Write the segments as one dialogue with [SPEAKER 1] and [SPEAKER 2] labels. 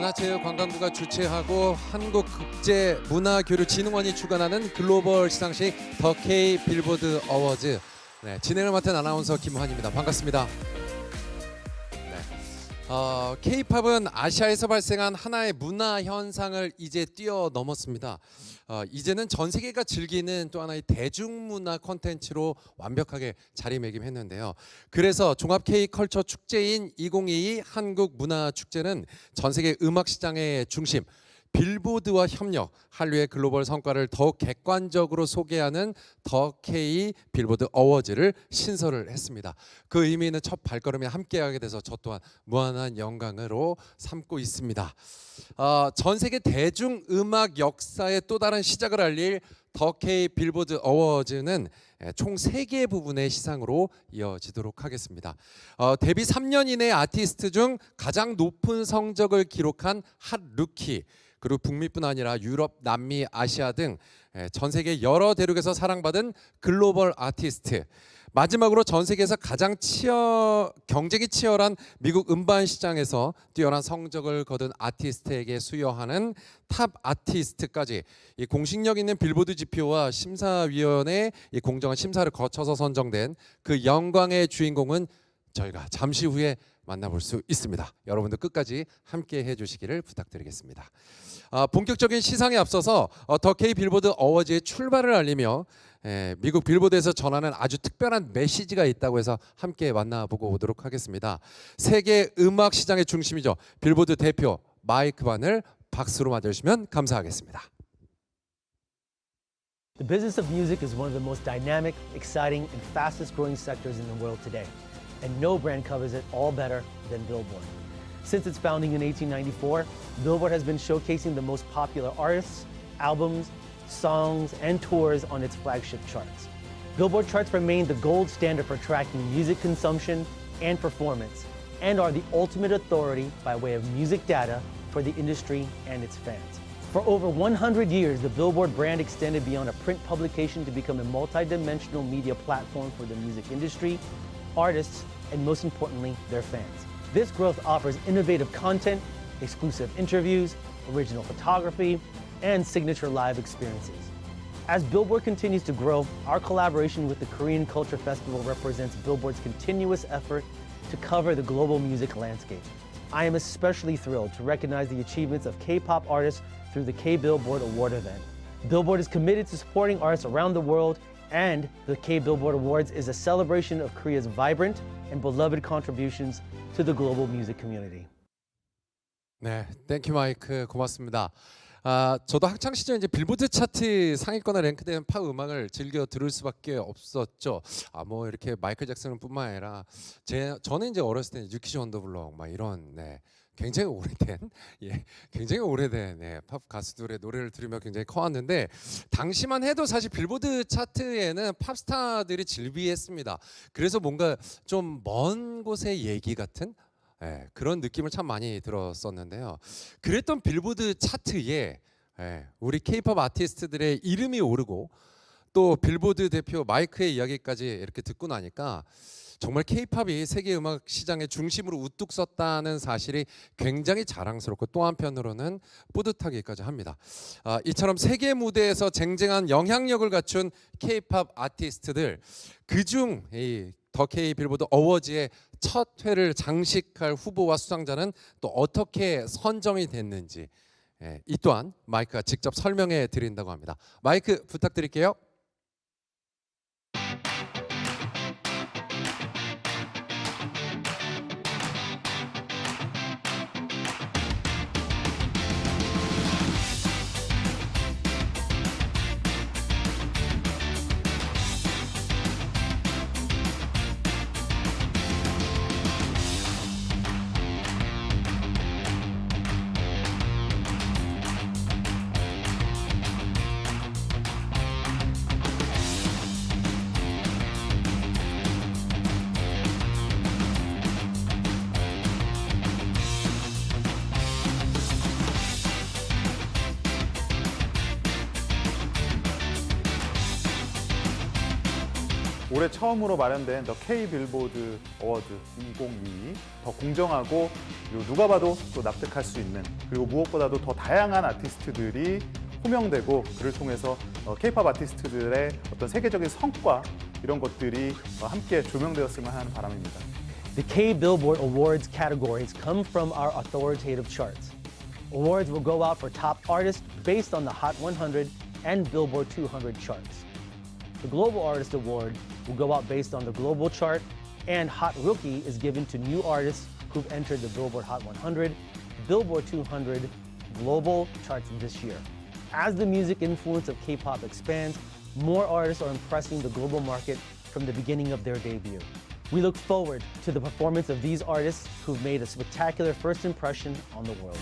[SPEAKER 1] 문화체육관광부가 주최하고 한국국제문화교류진흥원이 주관하는 글로벌 시상식 더 K 빌보드 어워즈 진행을 맡은 아나운서 김환입니다. 반갑습니다. K-팝은 아시아에서 발생한 하나의 문화 현상을 이제 뛰어넘었습니다. 이제는 전 세계가 즐기는 또 하나의 대중문화 콘텐츠로 완벽하게 자리매김했는데요. 그래서 종합 K-컬처 축제인 2022 한국문화축제는 전 세계 음악 시장의 중심, 빌보드와 협력, 한류의 글로벌 성과를 더욱 객관적으로 소개하는 더 K 빌보드 어워즈를 신설을 했습니다. 그 의미 있는 첫 발걸음에 함께하게 돼서 저 또한 무한한 영광으로 삼고 있습니다. 전 세계 대중음악 역사의 또 다른 시작을 알릴 더 K 빌보드 어워즈는 총 3개 부분의 시상으로 이어지도록 하겠습니다. 데뷔 3년 이내 아티스트 중 가장 높은 성적을 기록한 핫 루키, 그리고 북미뿐 아니라 유럽, 남미, 아시아 등 전 세계 여러 대륙에서 사랑받은 글로벌 아티스트, 마지막으로 전 세계에서 가장 경쟁이 치열한 미국 음반 시장에서 뛰어난 성적을 거둔 아티스트에게 수여하는 탑 아티스트까지 이 공식력 있는 빌보드 지표와 심사위원회의 이 공정한 심사를 거쳐서 선정된 그 영광의 주인공은 저희가 잠시 후에 만나볼 수 있습니다. 여러분들 끝까지 함께 해주시기를 부탁드리겠습니다. 본격적인 시상에 앞서서 더 K 빌보드 어워즈의 출발을 알리며 미국 빌보드에서 전하는 아주 특별한 메시지가 있다고 해서 함께 만나보고 오도록 하겠습니다. 세계 음악 시장의 중심이죠. 빌보드 대표 마이크 반을 박수로 맞아주시면 감사하겠습니다.
[SPEAKER 2] The business of music is one of the most dynamic, exciting, and fastest growing sectors in the world today. And no brand covers it all better than Billboard. Since its founding in 1894, Billboard has been showcasing the most popular artists, albums, songs, and tours on its flagship charts. Billboard charts remain the gold standard for tracking music consumption and performance, and are the ultimate authority by way of music data for the industry and its fans. For over 100 years, the Billboard brand extended beyond a print publication to become a multi-dimensional media platform for the music industry, artists, and most importantly, their fans. This growth offers innovative content, exclusive interviews, original photography, and signature live experiences. As Billboard continues to grow, our collaboration with the Korean Culture Festival represents Billboard's continuous effort to cover the global music landscape. I am especially thrilled to recognize the achievements of K-pop artists through the K-Billboard Award event. Billboard is committed to supporting artists around the world, and the K-Billboard Awards is a celebration of Korea's vibrant and beloved contributions to the global music community.
[SPEAKER 1] 네, 땡큐 마이크 고맙습니다. 저도 학창 시절 이제 빌보드 차트 상위권에 랭크된 팝 음악을 즐겨 들을 수밖에 없었죠. 뭐 이렇게 마이클 잭슨뿐만 아니라 저는 이제 어렸을 때 뉴키즈 원더블록 막 이런 굉장히 오래된 팝 가수들의 노래를 들으며 굉장히 커왔는데, 당시만 해도 사실 빌보드 차트에는 팝스타들이 즐비했습니다. 그래서 뭔가 좀 먼 곳의 얘기 같은 그런 느낌을 참 많이 들었었는데요. 그랬던 빌보드 차트에 우리 K-팝 아티스트들의 이름이 오르고 또 빌보드 대표 마이크의 이야기까지 이렇게 듣고 나니까 정말 K-팝이 세계 음악 시장의 중심으로 우뚝 섰다는 사실이 굉장히 자랑스럽고 또 한편으로는 뿌듯하기까지 합니다. 이처럼 세계 무대에서 쟁쟁한 영향력을 갖춘 K-팝 아티스트들, 그중 더 K 빌보드 어워즈의 첫 회를 장식할 후보와 수상자는 또 어떻게 선정이 됐는지 이 또한 마이크가 직접 설명해 드린다고 합니다. 마이크 부탁드릴게요.
[SPEAKER 3] 올해 처음으로 마련된 더 K 빌보드 어워드 2022 더 공정하고 그리고 누가 봐도 또 납득할 수 있는 그리고 무엇보다도 더 다양한 아티스트들이 호명되고 그를 통해서 K-팝 아티스트들의 어떤 세계적인 성과 이런 것들이 함께 조명되었으면 하는 바람입니다.
[SPEAKER 2] The K Billboard Awards categories come from our authoritative charts. Awards will go out for top artists based on the Hot 100 and Billboard 200 charts. The Global Artist Award will go out based on the global chart, and Hot Rookie is given to new artists who've entered the Billboard Hot 100, Billboard 200 global charts this year. As the music influence of K-pop expands, more artists are impressing the global market from the beginning of their debut. We look forward to the performance of these artists who've made a spectacular first impression on the world.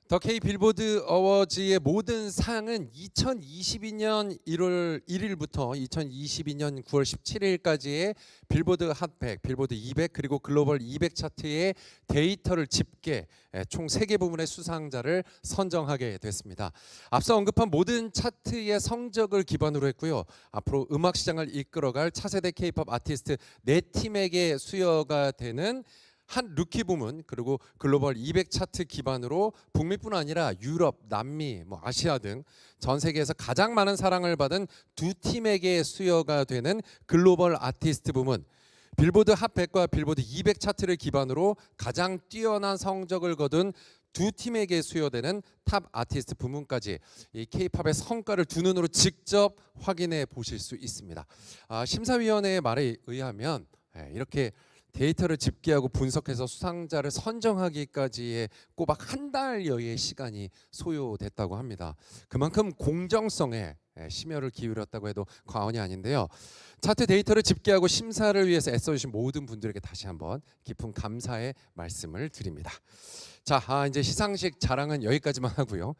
[SPEAKER 1] 더 K 빌보드 어워즈의 모든 상은 2022년 1월 1일부터 2022년 9월 17일까지의 빌보드 핫 100, 빌보드 200 그리고 글로벌 200 차트의 데이터를 집계 총 3개 부문의 수상자를 선정하게 됐습니다. 앞서 언급한 모든 차트의 성적을 기반으로 했고요. 앞으로 음악 시장을 이끌어갈 차세대 K-팝 아티스트 4팀에게 수여가 되는 한 루키 부문 그리고 글로벌 200 차트 기반으로 북미뿐 아니라 유럽, 남미, 아시아 등 전 세계에서 가장 많은 사랑을 받은 2팀에게 수여가 되는 글로벌 아티스트 부문, 빌보드 핫 100과 빌보드 200 차트를 기반으로 가장 뛰어난 성적을 거둔 2팀에게 수여되는 탑 아티스트 부문까지 이 K-팝의 성과를 두 눈으로 직접 확인해 보실 수 있습니다. 심사위원회의 말에 의하면 이렇게 데이터를 집계하고 분석해서 수상자를 선정하기까지의 꼬박 한 달여의 시간이 소요됐다고 합니다. 그만큼 공정성에 심혈을 기울였다고 해도 과언이 아닌데요. 차트 데이터를 집계하고 심사를 위해서 애써주신 모든 분들에게 다시 한번 깊은 감사의 말씀을 드립니다. 자, 이제 시상식 자랑은 여기까지만 하고요.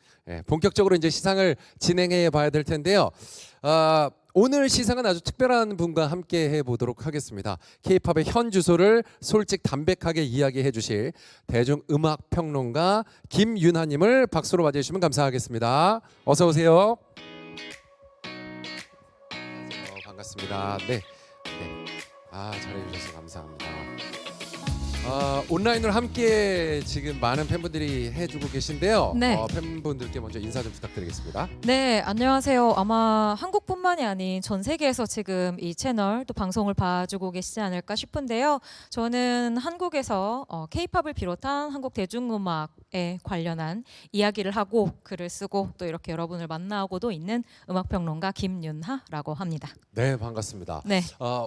[SPEAKER 1] 본격적으로 이제 시상을 진행해 봐야 될 텐데요. 오늘 시상은 아주 특별한 분과 함께 해보도록 하겠습니다. K-팝의 현 주소를 솔직 담백하게 이야기해 주실 대중음악평론가 김윤하님을 박수로 맞이해주시면 감사하겠습니다. 어서 오세요. 안녕하세요. 반갑습니다. 네. 잘해주셔서 감사합니다. 온라인으로 함께 지금 많은 팬분들이 해주고 계신데요.
[SPEAKER 4] 네.
[SPEAKER 1] 팬분들께 먼저 인사 좀 부탁드리겠습니다.
[SPEAKER 4] 네, 안녕하세요. 아마 한국뿐만이 아닌 전 세계에서 지금 이 채널 또 방송을 봐주고 계시지 않을까 싶은데요. 저는 한국에서 K-팝을 비롯한 한국 대중음악에 관련한 이야기를 하고 글을 쓰고 또 이렇게 여러분을 만나고도 있는 음악평론가 김윤하라고 합니다.
[SPEAKER 1] 네, 반갑습니다.
[SPEAKER 4] 네.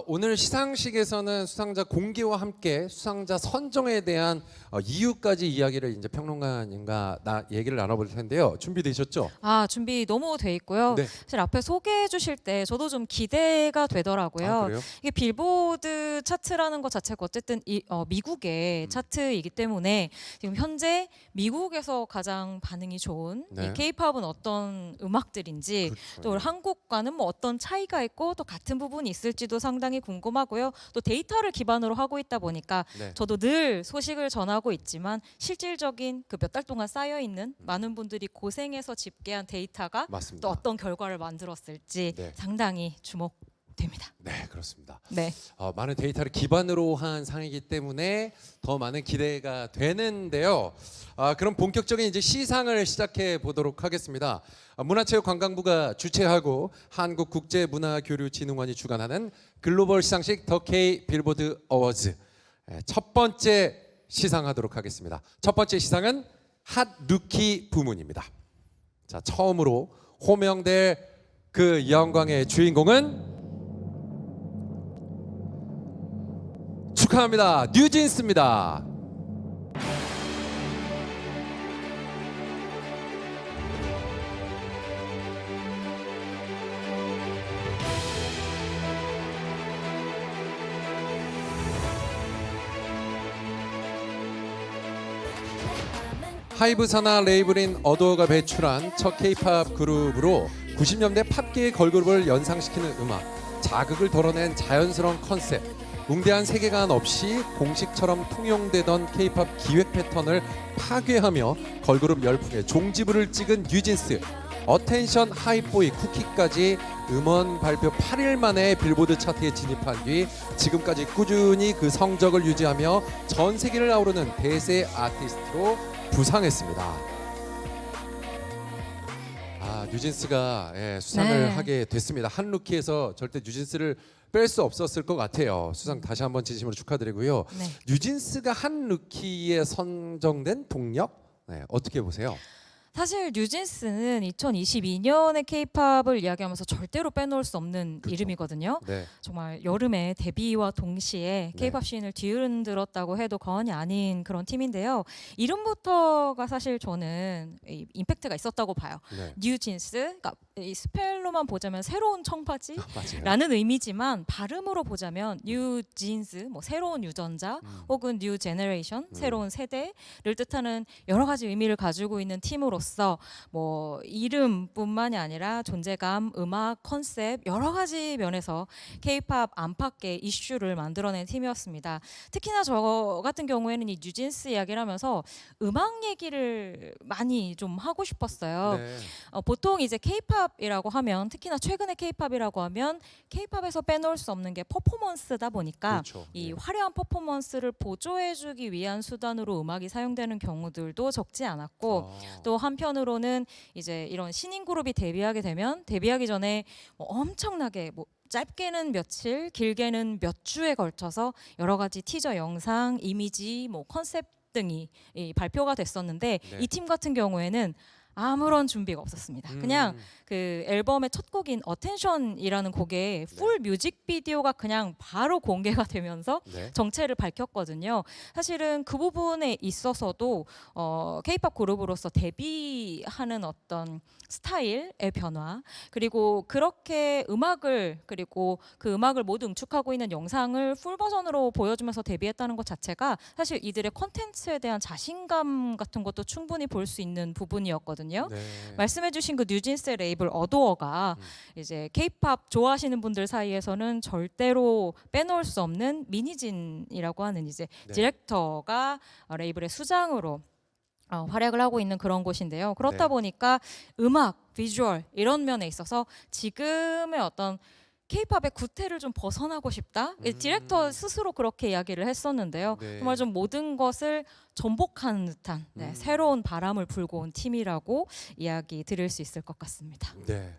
[SPEAKER 1] 오늘 시상식에서는 수상자 공개와 함께 수상자 선정에 대한 이유까지 이야기를 이제 평론가님과 얘기를 나눠볼 텐데요. 준비되셨죠?
[SPEAKER 4] 준비 너무 돼 있고요.
[SPEAKER 1] 네.
[SPEAKER 4] 사실 앞에 소개해 주실 때 저도 좀 기대가 되더라고요.
[SPEAKER 1] 그래요?
[SPEAKER 4] 이게 빌보드 차트라는 것 자체가 어쨌든 미국의 차트이기 때문에 지금 현재 미국에서 가장 반응이 좋은
[SPEAKER 1] 네.
[SPEAKER 4] 이 K-팝은 어떤 음악들인지
[SPEAKER 1] 그렇죠.
[SPEAKER 4] 또 한국과는 뭐 어떤 차이가 있고 또 같은 부분이 있을지도 상당히 궁금하고요. 또 데이터를 기반으로 하고 있다 보니까
[SPEAKER 1] 네.
[SPEAKER 4] 저도 늘 소식을 전하고 있지만 실질적인 그 몇 달 동안 쌓여 있는 많은 분들이 고생해서 집계한 데이터가
[SPEAKER 1] 맞습니다.
[SPEAKER 4] 또 어떤 결과를 만들었을지
[SPEAKER 1] 네.
[SPEAKER 4] 상당히 주목됩니다.
[SPEAKER 1] 네, 그렇습니다.
[SPEAKER 4] 네.
[SPEAKER 1] 많은 데이터를 기반으로 한 상이기 때문에 더 많은 기대가 되는데요. 그럼 본격적인 이제 시상을 시작해 보도록 하겠습니다. 문화체육관광부가 주최하고 한국국제문화교류진흥원이 주관하는 글로벌 시상식 더 K 빌보드 어워즈 첫 번째 시상하도록 하겠습니다. 첫 번째 시상은 핫 루키 부문입니다. 자, 처음으로 호명될 그 영광의 주인공은 축하합니다. 뉴진스입니다. 하이브 산하 레이블인 어도어가 배출한 첫 K-팝 그룹으로 90년대 팝계의 걸그룹을 연상시키는 음악, 자극을 덜어낸 자연스러운 컨셉, 웅대한 세계관 없이 공식처럼 통용되던 K-팝 기획 패턴을 파괴하며 걸그룹 열풍에 종지부를 찍은 뉴진스. 어텐션 하이보이 쿠키까지 음원 발표 8일 만에 빌보드 차트에 진입한 뒤 지금까지 꾸준히 그 성적을 유지하며 전 세계를 아우르는 대세 아티스트로 부상했습니다. 뉴진스가 수상을
[SPEAKER 4] 네.
[SPEAKER 1] 하게 됐습니다. 한 루키에서 절대 뉴진스를 뺄 수 없었을 것 같아요. 수상 다시 한번 진심으로 축하드리고요.
[SPEAKER 4] 네.
[SPEAKER 1] 뉴진스가 한 루키에 선정된 동력 어떻게 보세요?
[SPEAKER 4] 사실 뉴진스는 2022년의 K-팝을 이야기하면서 절대로 빼놓을 수 없는
[SPEAKER 1] 그렇죠.
[SPEAKER 4] 이름이거든요.
[SPEAKER 1] 네.
[SPEAKER 4] 정말 여름에 데뷔와 동시에 K-팝 씬을 뒤흔들었다고 해도 과언이 아닌 그런 팀인데요. 이름부터가 사실 저는 임팩트가 있었다고 봐요.
[SPEAKER 1] 네.
[SPEAKER 4] 뉴진스, 그러니까 이 스펠로만 보자면 새로운 청바지
[SPEAKER 1] 맞아요.
[SPEAKER 4] 라는 의미지만 발음으로 보자면 뉴진스, 뭐 새로운 유전자 혹은 뉴 제너레이션, 새로운 세대를 뜻하는 여러 가지 의미를 가지고 있는 팀으로서 뭐 이름뿐만이 아니라 존재감, 음악, 컨셉 여러 가지 면에서 K-팝 안팎의 이슈를 만들어낸 팀이었습니다. 특히나 저 같은 경우에는 이 뉴진스 이야기를 하면서 음악 얘기를 많이 좀 하고 싶었어요.
[SPEAKER 1] 네.
[SPEAKER 4] 보통 이제 K-팝이라고 하면 특히나 최근의 K-팝이라고 하면 K-팝에서 빼놓을 수 없는 게 퍼포먼스다 보니까
[SPEAKER 1] 그렇죠.
[SPEAKER 4] 이
[SPEAKER 1] 네.
[SPEAKER 4] 화려한 퍼포먼스를 보조해주기 위한 수단으로 음악이 사용되는 경우들도 적지 않았고 또 한편으로는 이제 이런 신인 그룹이 데뷔하게 되면 데뷔하기 전에 뭐 엄청나게 뭐 짧게는 며칠, 길게는 몇 주에 걸쳐서 여러 가지 티저 영상, 이미지, 뭐 컨셉 등이 발표가 됐었는데
[SPEAKER 1] 네.
[SPEAKER 4] 이 팀 같은 경우에는 아무런 준비가 없었습니다. 그냥 그 앨범의 첫 곡인 어텐션이라는 곡의 풀 뮤직비디오가 그냥 바로 공개가 되면서
[SPEAKER 1] 네.
[SPEAKER 4] 정체를 밝혔거든요. 사실은 그 부분에 있어서도 K-팝 그룹으로서 데뷔하는 어떤 스타일의 변화 그리고 그렇게 음악을 그리고 그 음악을 모두 응축하고 있는 영상을 풀 버전으로 보여주면서 데뷔했다는 것 자체가 사실 이들의 콘텐츠에 대한 자신감 같은 것도 충분히 볼 수 있는 부분이었거든요.
[SPEAKER 1] 네.
[SPEAKER 4] 말씀해주신 그 뉴진스의 레이블 어도어가 이제 K-팝 좋아하시는 분들 사이에서는 절대로 빼놓을 수 없는 미니진이라고 하는 이제
[SPEAKER 1] 네.
[SPEAKER 4] 디렉터가 레이블의 수장으로 활약을 하고 있는 그런 곳인데요. 그렇다
[SPEAKER 1] 네.
[SPEAKER 4] 보니까 음악, 비주얼 이런 면에 있어서 지금의 어떤 K-팝의 구태를 좀 벗어나고 싶다. 디렉터 스스로 그렇게 이야기를 했었는데요.
[SPEAKER 1] 네.
[SPEAKER 4] 정말 좀 모든 것을 전복하는 듯한 새로운 바람을 불고 온 팀이라고 이야기 드릴 수 있을 것 같습니다.
[SPEAKER 1] 네.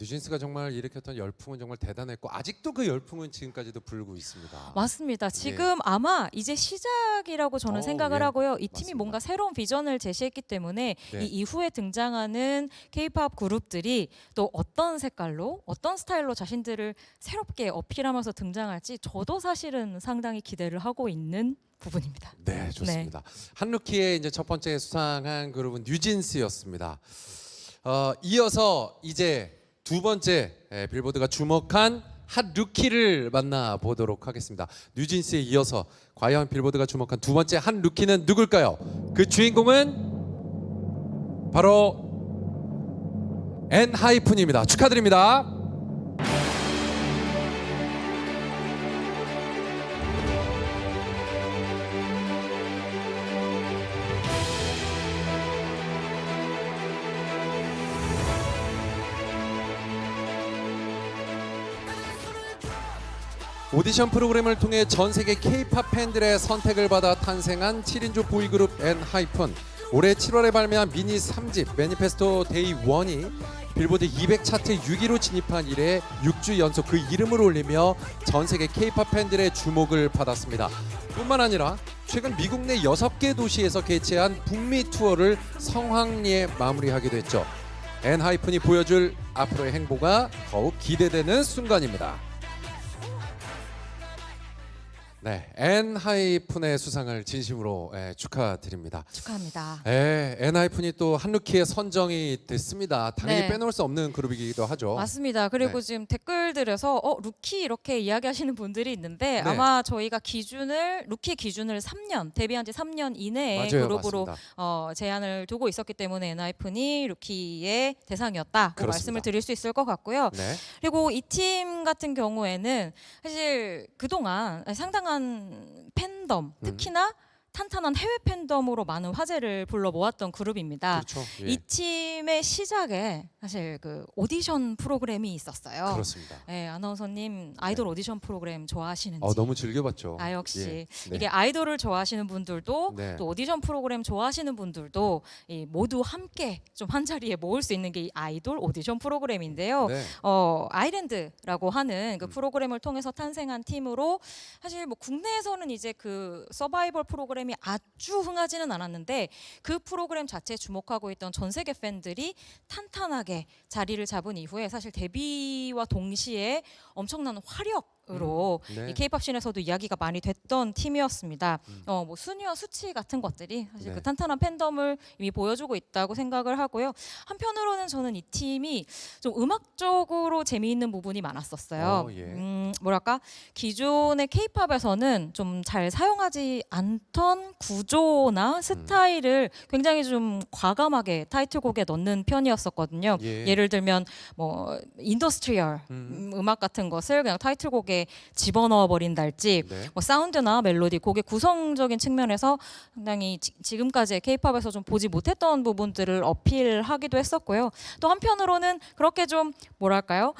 [SPEAKER 1] 뉴진스가 정말 일으켰던 열풍은 정말 대단했고 아직도 그 열풍은 지금까지도 불고 있습니다.
[SPEAKER 4] 맞습니다. 지금 아마 이제 시작이라고 저는 생각을
[SPEAKER 1] 예.
[SPEAKER 4] 하고요. 이 팀이
[SPEAKER 1] 맞습니다.
[SPEAKER 4] 뭔가 새로운 비전을 제시했기 때문에
[SPEAKER 1] 네.
[SPEAKER 4] 이 이후에 등장하는 K-팝 그룹들이 또 어떤 색깔로 어떤 스타일로 자신들을 새롭게 어필하면서 등장할지 저도 사실은 상당히 기대를 하고 있는 부분입니다.
[SPEAKER 1] 네, 좋습니다. 한루키의 이제 첫 번째 수상한 그룹은 뉴진스였습니다. 이어서 이제 두 번째 빌보드가 주목한 핫 루키를 만나보도록 하겠습니다. 뉴진스에 이어서 과연 빌보드가 주목한 두 번째 한 루키는 누굴까요? 그 주인공은 바로 엔하이픈입니다. 축하드립니다. 오디션 프로그램을 통해 전 세계 K-팝 팬들의 선택을 받아 탄생한 7인조 보이그룹 엔하이픈. 올해 7월에 발매한 미니 3집 매니페스토 데이 1이 빌보드 200 차트 6위로 진입한 이래 6주 연속 그 이름을 올리며 전 세계 K-팝 팬들의 주목을 받았습니다. 뿐만 아니라 최근 미국 내 6개 도시에서 개최한 북미 투어를 성황리에 마무리하기도 했죠. 엔하이픈이 보여줄 앞으로의 행보가 더욱 기대되는 순간입니다. 네, 엔하이픈의 수상을 진심으로 축하드립니다.
[SPEAKER 4] 축하합니다.
[SPEAKER 1] 엔하이픈이 또 한루키에 선정이 됐습니다. 당연히
[SPEAKER 4] 네.
[SPEAKER 1] 빼놓을 수 없는 그룹이기도 하죠.
[SPEAKER 4] 맞습니다. 그리고
[SPEAKER 1] 네.
[SPEAKER 4] 지금 댓글들에서 루키 이렇게 이야기하시는 분들이 있는데
[SPEAKER 1] 네.
[SPEAKER 4] 아마 저희가 루키 기준을 3년 데뷔한 지 3년 이내의
[SPEAKER 1] 맞아요,
[SPEAKER 4] 그룹으로
[SPEAKER 1] 맞습니다.
[SPEAKER 4] 제한을 두고 있었기 때문에 엔하이픈이 루키의 대상이었다고
[SPEAKER 1] 그렇습니다.
[SPEAKER 4] 말씀을 드릴 수 있을 것 같고요.
[SPEAKER 1] 네,
[SPEAKER 4] 그리고 이 팀 같은 경우에는 사실 그동안 상당한 팬덤, 특히나 탄탄한 해외 팬덤으로 많은 화제를 불러 모았던 그룹입니다.
[SPEAKER 1] 그렇죠. 예.
[SPEAKER 4] 이 팀의 시작에 사실 그 오디션 프로그램이 있었어요.
[SPEAKER 1] 그렇습니다.
[SPEAKER 4] 네, 아나운서님 아이돌 오디션 프로그램 좋아하시는지?
[SPEAKER 1] 너무 즐겨봤죠.
[SPEAKER 4] 아 역시
[SPEAKER 1] 예. 네.
[SPEAKER 4] 이게 아이돌을 좋아하시는 분들도
[SPEAKER 1] 네.
[SPEAKER 4] 또 오디션 프로그램 좋아하시는 분들도 이 모두 함께 좀 한 자리에 모을 수 있는 게 이 아이돌 오디션 프로그램인데요.
[SPEAKER 1] 네.
[SPEAKER 4] 아일랜드라고 하는 그 프로그램을 통해서 탄생한 팀으로 사실 뭐 국내에서는 이제 그 서바이벌 프로그램이 아주 흥하지는 않았는데 그 프로그램 자체에 주목하고 있던 전 세계 팬들이 탄탄하게 자리를 잡은 이후에 사실 데뷔와 동시에 엄청난 화력으로
[SPEAKER 1] 네.
[SPEAKER 4] 이 K-팝 씬에서도 이야기가 많이 됐던 팀이었습니다. 뭐 순위와 수치 같은 것들이 사실
[SPEAKER 1] 네.
[SPEAKER 4] 그 탄탄한 팬덤을 이미 보여주고 있다고 생각을 하고요. 한편으로는 저는 이 팀이 좀 음악적으로 재미있는 부분이 많았었어요.
[SPEAKER 1] 예.
[SPEAKER 4] 뭐랄까 기존의 K-팝에서는 좀 잘 사용하지 않던 구조나 스타일을 굉장히 좀 과감하게 타이틀곡에 넣는 편이었었거든요.
[SPEAKER 1] 예.
[SPEAKER 4] 예를 들면 뭐 인더스트리얼 음악 같은 것을 그냥 타이틀곡에 집어넣어 버린달지
[SPEAKER 1] 네.
[SPEAKER 4] 뭐 사운드나 멜로디 곡의 구성적인 측면에서 상당히 지금까지 K-팝에서 좀 보지 못했던 부분들을 어필하기도 했었고요. 또 한편으로는 그렇게 좀 뭐랄까요?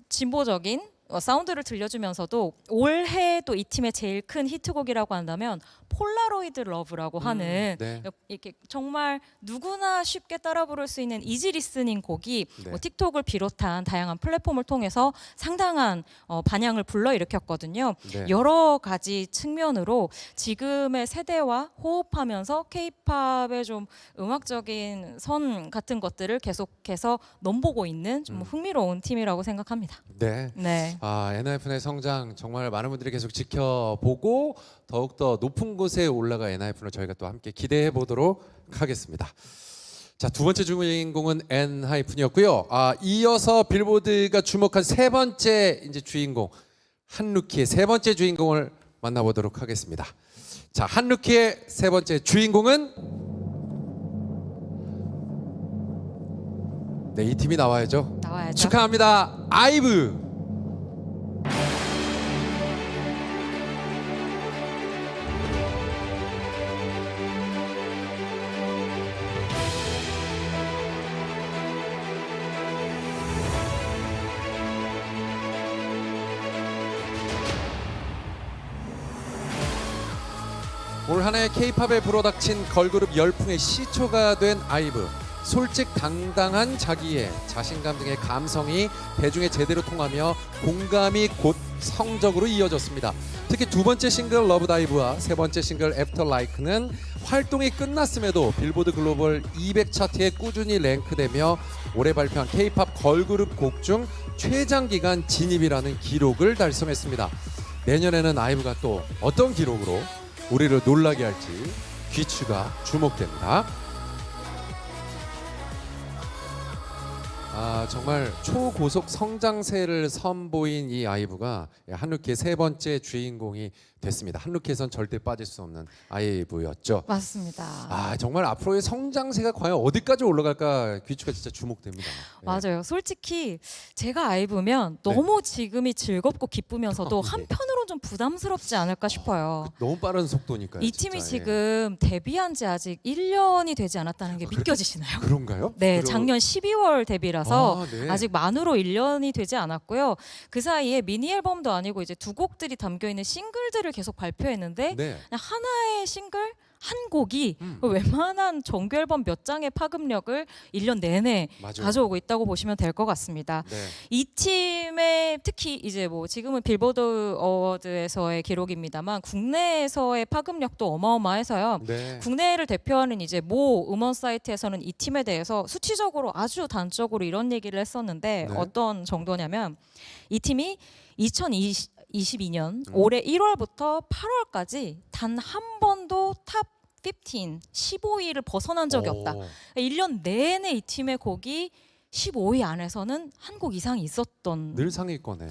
[SPEAKER 4] 진보적인 사운드를 들려주면서도 올해 또 이 팀의 제일 큰 히트곡이라고 한다면 폴라로이드 러브라고 하는
[SPEAKER 1] 네.
[SPEAKER 4] 이렇게 정말 누구나 쉽게 따라 부를 수 있는 이지 리스닝 곡이
[SPEAKER 1] 네.
[SPEAKER 4] 뭐 틱톡을 비롯한 다양한 플랫폼을 통해서 상당한 반향을 불러일으켰거든요.
[SPEAKER 1] 네.
[SPEAKER 4] 여러 가지 측면으로 지금의 세대와 호흡하면서 K-팝의 좀 음악적인 선 같은 것들을 계속해서 넘보고 있는 좀 흥미로운 팀이라고 생각합니다.
[SPEAKER 1] 네.
[SPEAKER 4] 네.
[SPEAKER 1] 엔하이픈의 성장 정말 많은 분들이 계속 지켜보고 더욱더 높은 곳에 올라가 엔하이픈을 저희가 또 함께 기대해 보도록 하겠습니다. 자, 두 번째 주인공은 엔하이픈이었고요. 이어서 빌보드가 주목한 세 번째 이제 주인공 한루키의 세 번째 주인공을 만나보도록 하겠습니다. 자, 한루키의 세 번째 주인공은 네, 이 팀이 나와야죠.
[SPEAKER 4] 나와야죠.
[SPEAKER 1] 축하합니다. 아이브. 올 한해 K-팝에 불어닥친 걸그룹 열풍의 시초가 된 아이브. 솔직당당한 자기애, 자신감 등의 감성이 대중에 제대로 통하며 공감이 곧 성적으로 이어졌습니다. 특히 두 번째 싱글 러브다이브와 세 번째 싱글 애프터 라이크는 활동이 끝났음에도 빌보드 글로벌 200 차트에 꾸준히 랭크되며 올해 발표한 K-팝 걸그룹 곡 중 최장기간 진입이라는 기록을 달성했습니다. 내년에는 아이브가 또 어떤 기록으로 우리를 놀라게 할지 귀추가 주목됩니다. 정말 초고속 성장세를 선보인 이 아이브가 한루키의 세 번째 주인공이 됐습니다. 한루키에선 절대 빠질 수 없는 아이브였죠.
[SPEAKER 4] 맞습니다.
[SPEAKER 1] 정말 앞으로의 성장세가 과연 어디까지 올라갈까 귀추가 진짜 주목됩니다. 예.
[SPEAKER 4] 맞아요. 솔직히 제가 아이브면 너무 지금이 즐겁고 기쁘면서도
[SPEAKER 1] 네.
[SPEAKER 4] 한편으로는 좀 부담스럽지 않을까 싶어요.
[SPEAKER 1] 너무 빠른 속도니까요.
[SPEAKER 4] 이
[SPEAKER 1] 진짜.
[SPEAKER 4] 팀이
[SPEAKER 1] 예.
[SPEAKER 4] 지금 데뷔한 지 아직 1년이 되지 않았다는 게 믿겨지시나요?
[SPEAKER 1] 그런가요?
[SPEAKER 4] 네,
[SPEAKER 1] 그러-
[SPEAKER 4] 작년 12월 데뷔라서
[SPEAKER 1] 네.
[SPEAKER 4] 아직 만으로 1년이 되지 않았고요. 그 사이에 미니 앨범도 아니고 이제 두 곡들이 담겨 있는 싱글들을 계속 발표했는데
[SPEAKER 1] 네.
[SPEAKER 4] 그냥 하나의 싱글 한 곡이 웬만한 정규 앨범 몇 장의 파급력을 1년 내내
[SPEAKER 1] 맞아요.
[SPEAKER 4] 가져오고 있다고 보시면 될 것 같습니다.
[SPEAKER 1] 네.
[SPEAKER 4] 이 팀의 특히 이제 뭐 지금은 빌보드 어워드에서의 기록입니다만 국내에서의 파급력도 어마어마해서요.
[SPEAKER 1] 네.
[SPEAKER 4] 국내를 대표하는 이제 모 음원 사이트에서는 이 팀에 대해서 수치적으로 아주 단적으로 이런 얘기를 했었는데
[SPEAKER 1] 네.
[SPEAKER 4] 어떤 정도냐면 이 팀이 2022년 올해 1월부터 8월까지 단 한 번도 탑 15, 15위를 벗어난 적이 없다. 1년 내내 이 팀의 곡이 15위 안에서는 한 곡 이상이 있었던
[SPEAKER 1] 늘 상위권에.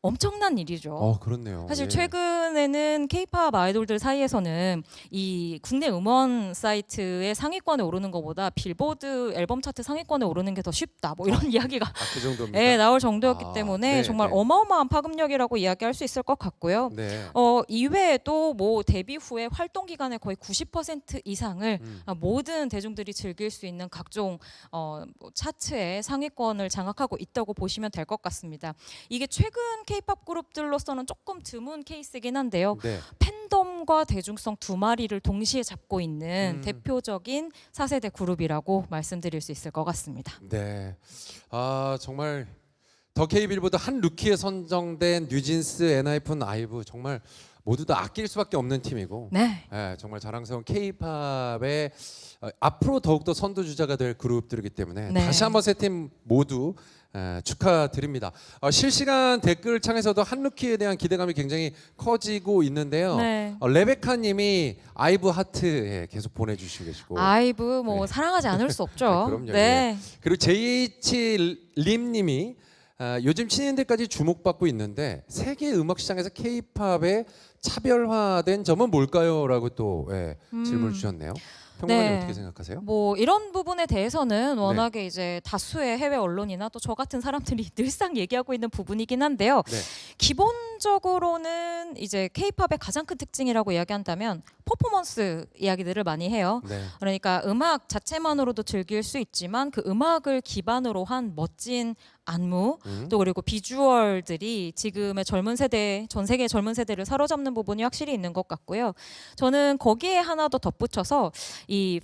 [SPEAKER 4] 엄청난 일이죠.
[SPEAKER 1] 그렇네요.
[SPEAKER 4] 사실
[SPEAKER 1] 예.
[SPEAKER 4] 최근에는 K-팝 아이돌들 사이에서는 이 국내 음원 사이트의 상위권에 오르는 것보다 빌보드 앨범 차트 상위권에 오르는 게 더 쉽다. 뭐 이런 이야기가
[SPEAKER 1] 그 정도입니다.
[SPEAKER 4] 예, 나올 정도였기
[SPEAKER 1] 아,
[SPEAKER 4] 때문에
[SPEAKER 1] 네,
[SPEAKER 4] 정말
[SPEAKER 1] 네.
[SPEAKER 4] 어마어마한 파급력이라고 이야기할 수 있을 것 같고요.
[SPEAKER 1] 네.
[SPEAKER 4] 이외에도 뭐 데뷔 후에 활동 기간의 거의 90% 이상을 모든 대중들이 즐길 수 있는 각종 뭐 차트의 상위권을 장악하고 있다고 보시면 될 것 같습니다. 이게 최근 K-팝 그룹들로서는 조금 드문 케이스긴 한데요.
[SPEAKER 1] 네.
[SPEAKER 4] 팬덤과 대중성 두 마리를 동시에 잡고 있는 대표적인 4세대 그룹이라고 말씀드릴 수 있을 것 같습니다.
[SPEAKER 1] 네. 정말 더 K 빌보드 한 루키에 선정된 뉴진스, 엔하이픈, 아이브 정말 모두 다 아낄 수밖에 없는 팀이고
[SPEAKER 4] 네.
[SPEAKER 1] 정말 자랑스러운 K-팝의 앞으로 더욱더 선두주자가 될 그룹들이기 때문에
[SPEAKER 4] 네.
[SPEAKER 1] 다시 한번 세 팀 모두 축하드립니다. 실시간 댓글창에서도 한 루키에 대한 기대감이 굉장히 커지고 있는데요.
[SPEAKER 4] 네.
[SPEAKER 1] 레베카님이 아이브 하트 계속 보내주시고 계시고
[SPEAKER 4] 아이브 뭐
[SPEAKER 1] 네.
[SPEAKER 4] 사랑하지 않을 수 없죠.
[SPEAKER 1] 그럼요.
[SPEAKER 4] 네.
[SPEAKER 1] 그리고 JH림님이 요즘 신인들까지 주목받고 있는데 세계 음악 시장에서 K-팝의 차별화된 점은 뭘까요?라고 또 질문을 주셨네요. 평론가님
[SPEAKER 4] 네.
[SPEAKER 1] 어떻게 생각하세요?
[SPEAKER 4] 뭐 이런 부분에 대해서는 워낙에 이제 다수의 해외 언론이나 또 저 같은 사람들이 늘상 얘기하고 있는 부분이긴 한데요.
[SPEAKER 1] 네.
[SPEAKER 4] 기본적으로는 이제 K-팝의 가장 큰 특징이라고 이야기한다면 퍼포먼스 이야기들을 많이 해요.
[SPEAKER 1] 네.
[SPEAKER 4] 그러니까 음악 자체만으로도 즐길 수 있지만 그 음악을 기반으로 한 멋진 안무 또 그리고 비주얼들이 지금의 젊은 세대, 전 세계 젊은 세대를 사로잡는 부분이 확실히 있는 것 같고요. 저는 거기에 하나 더 덧붙여서 이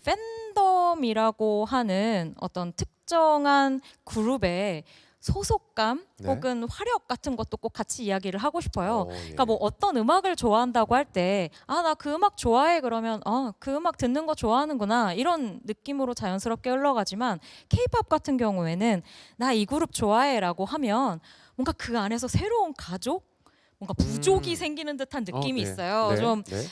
[SPEAKER 4] 팬덤이라고 하는 어떤 특정한 그룹의 소속감
[SPEAKER 1] 네.
[SPEAKER 4] 혹은 화력 같은 것도 꼭 같이 이야기를 하고 싶어요.
[SPEAKER 1] 예.
[SPEAKER 4] 그러니까 뭐 어떤 음악을 좋아한다고 할 때 나 그 음악 좋아해 그러면 그 음악 듣는 거 좋아하는구나 이런 느낌으로 자연스럽게 흘러가지만 K-팝 같은 경우에는 나 이 그룹 좋아해라고 하면 뭔가 그 안에서 새로운 가족 뭔가 부족이 생기는 듯한 느낌이
[SPEAKER 1] 네.
[SPEAKER 4] 있어요.
[SPEAKER 1] 네.
[SPEAKER 4] 좀
[SPEAKER 1] 네.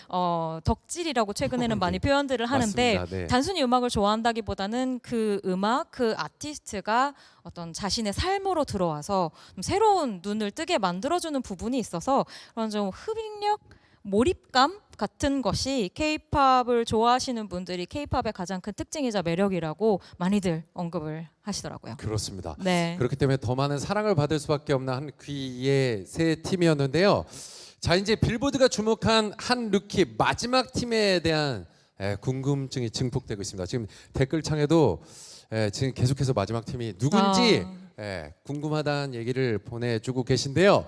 [SPEAKER 4] 덕질이라고 최근에는 많이 표현들을 하는데
[SPEAKER 1] 맞습니다. 네.
[SPEAKER 4] 단순히 음악을 좋아한다기보다는 그 음악, 그 아티스트가 어떤 자신의 삶으로 들어와서 좀 새로운 눈을 뜨게 만들어주는 부분이 있어서 그런 좀 흡입력, 몰입감 같은 것이 K-팝을 좋아하시는 분들이 K-팝의 가장 큰 특징이자 매력이라고 많이들 언급을 하시더라고요.
[SPEAKER 1] 그렇습니다.
[SPEAKER 4] 네.
[SPEAKER 1] 그렇기 때문에 더 많은 사랑을 받을 수밖에 없는 한 귀의 세 팀이었는데요. 자, 이제 빌보드가 주목한 한 루키 마지막 팀에 대한 궁금증이 증폭되고 있습니다. 지금 댓글창에도 지금 계속해서 마지막 팀이 누군지 궁금하다는 얘기를 보내주고 계신데요.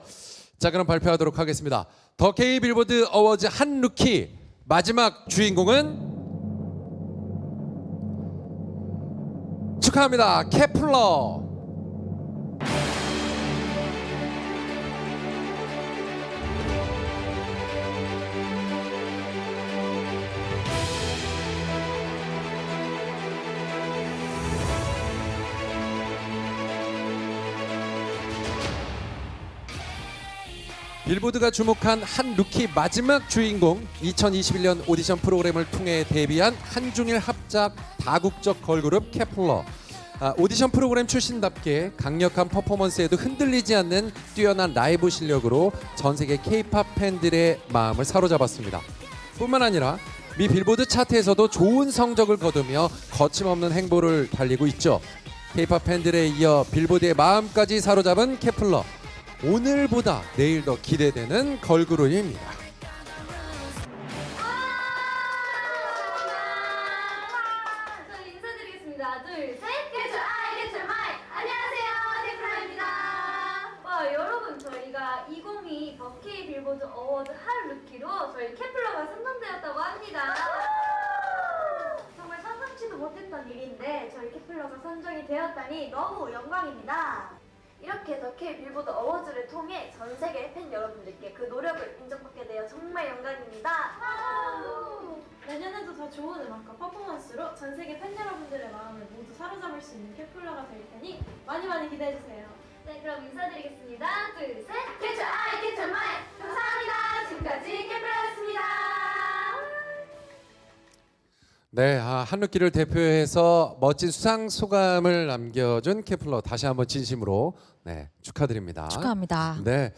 [SPEAKER 1] 자, 그럼 발표하도록 하겠습니다. 더 K 빌보드 어워즈 한 루키 마지막 주인공은 축하합니다. 케플러. 빌보드가 주목한 한 루키 마지막 주인공 2021년 오디션 프로그램을 통해 데뷔한 한중일 합작 다국적 걸그룹 케플러. 오디션 프로그램 출신답게 강력한 퍼포먼스에도 흔들리지 않는 뛰어난 라이브 실력으로 전 세계 K-팝 팬들의 마음을 사로잡았습니다. 뿐만 아니라 미 빌보드 차트에서도 좋은 성적을 거두며 거침없는 행보를 달리고 있죠. K-팝 팬들에 이어 빌보드의 마음까지 사로잡은 케플러. 오늘보다 내일 더 기대되는 걸그룹입니다.
[SPEAKER 5] 저 인사드리겠습니다. 둘, 셋. Get your eye, get your mind. 안녕하세요, 케플러입니다. 와, 여러분, 저희가 2022 더K 빌보드 어워드 한 루키로 저희 케플러가 선정되었다고 합니다. 정말 상상치도 못했던 일인데 저희 케플러가 선정이 되었다니 너무 영광입니다. 이렇게 더K 빌보드 어워즈를 통해 전 세계 팬 여러분들께 그 노력을 인정받게 되어 정말 영광입니다.
[SPEAKER 6] 내년에도 더 좋은 음악과 퍼포먼스로 전 세계 팬 여러분들의 마음을 모두 사로잡을 수 있는 케플러가 될 테니 많이 많이 기대해주세요.
[SPEAKER 5] 네, 그럼 인사드리겠습니다. 둘, 셋. Get your eye, get your mind. 감사합니다. 지금까지 케플러였습니다.
[SPEAKER 1] 네, 한루키를 대표해서 멋진 수상 소감을 남겨준 케플러 다시 한번 진심으로 네, 축하드립니다.
[SPEAKER 4] 축하합니다.
[SPEAKER 1] 네,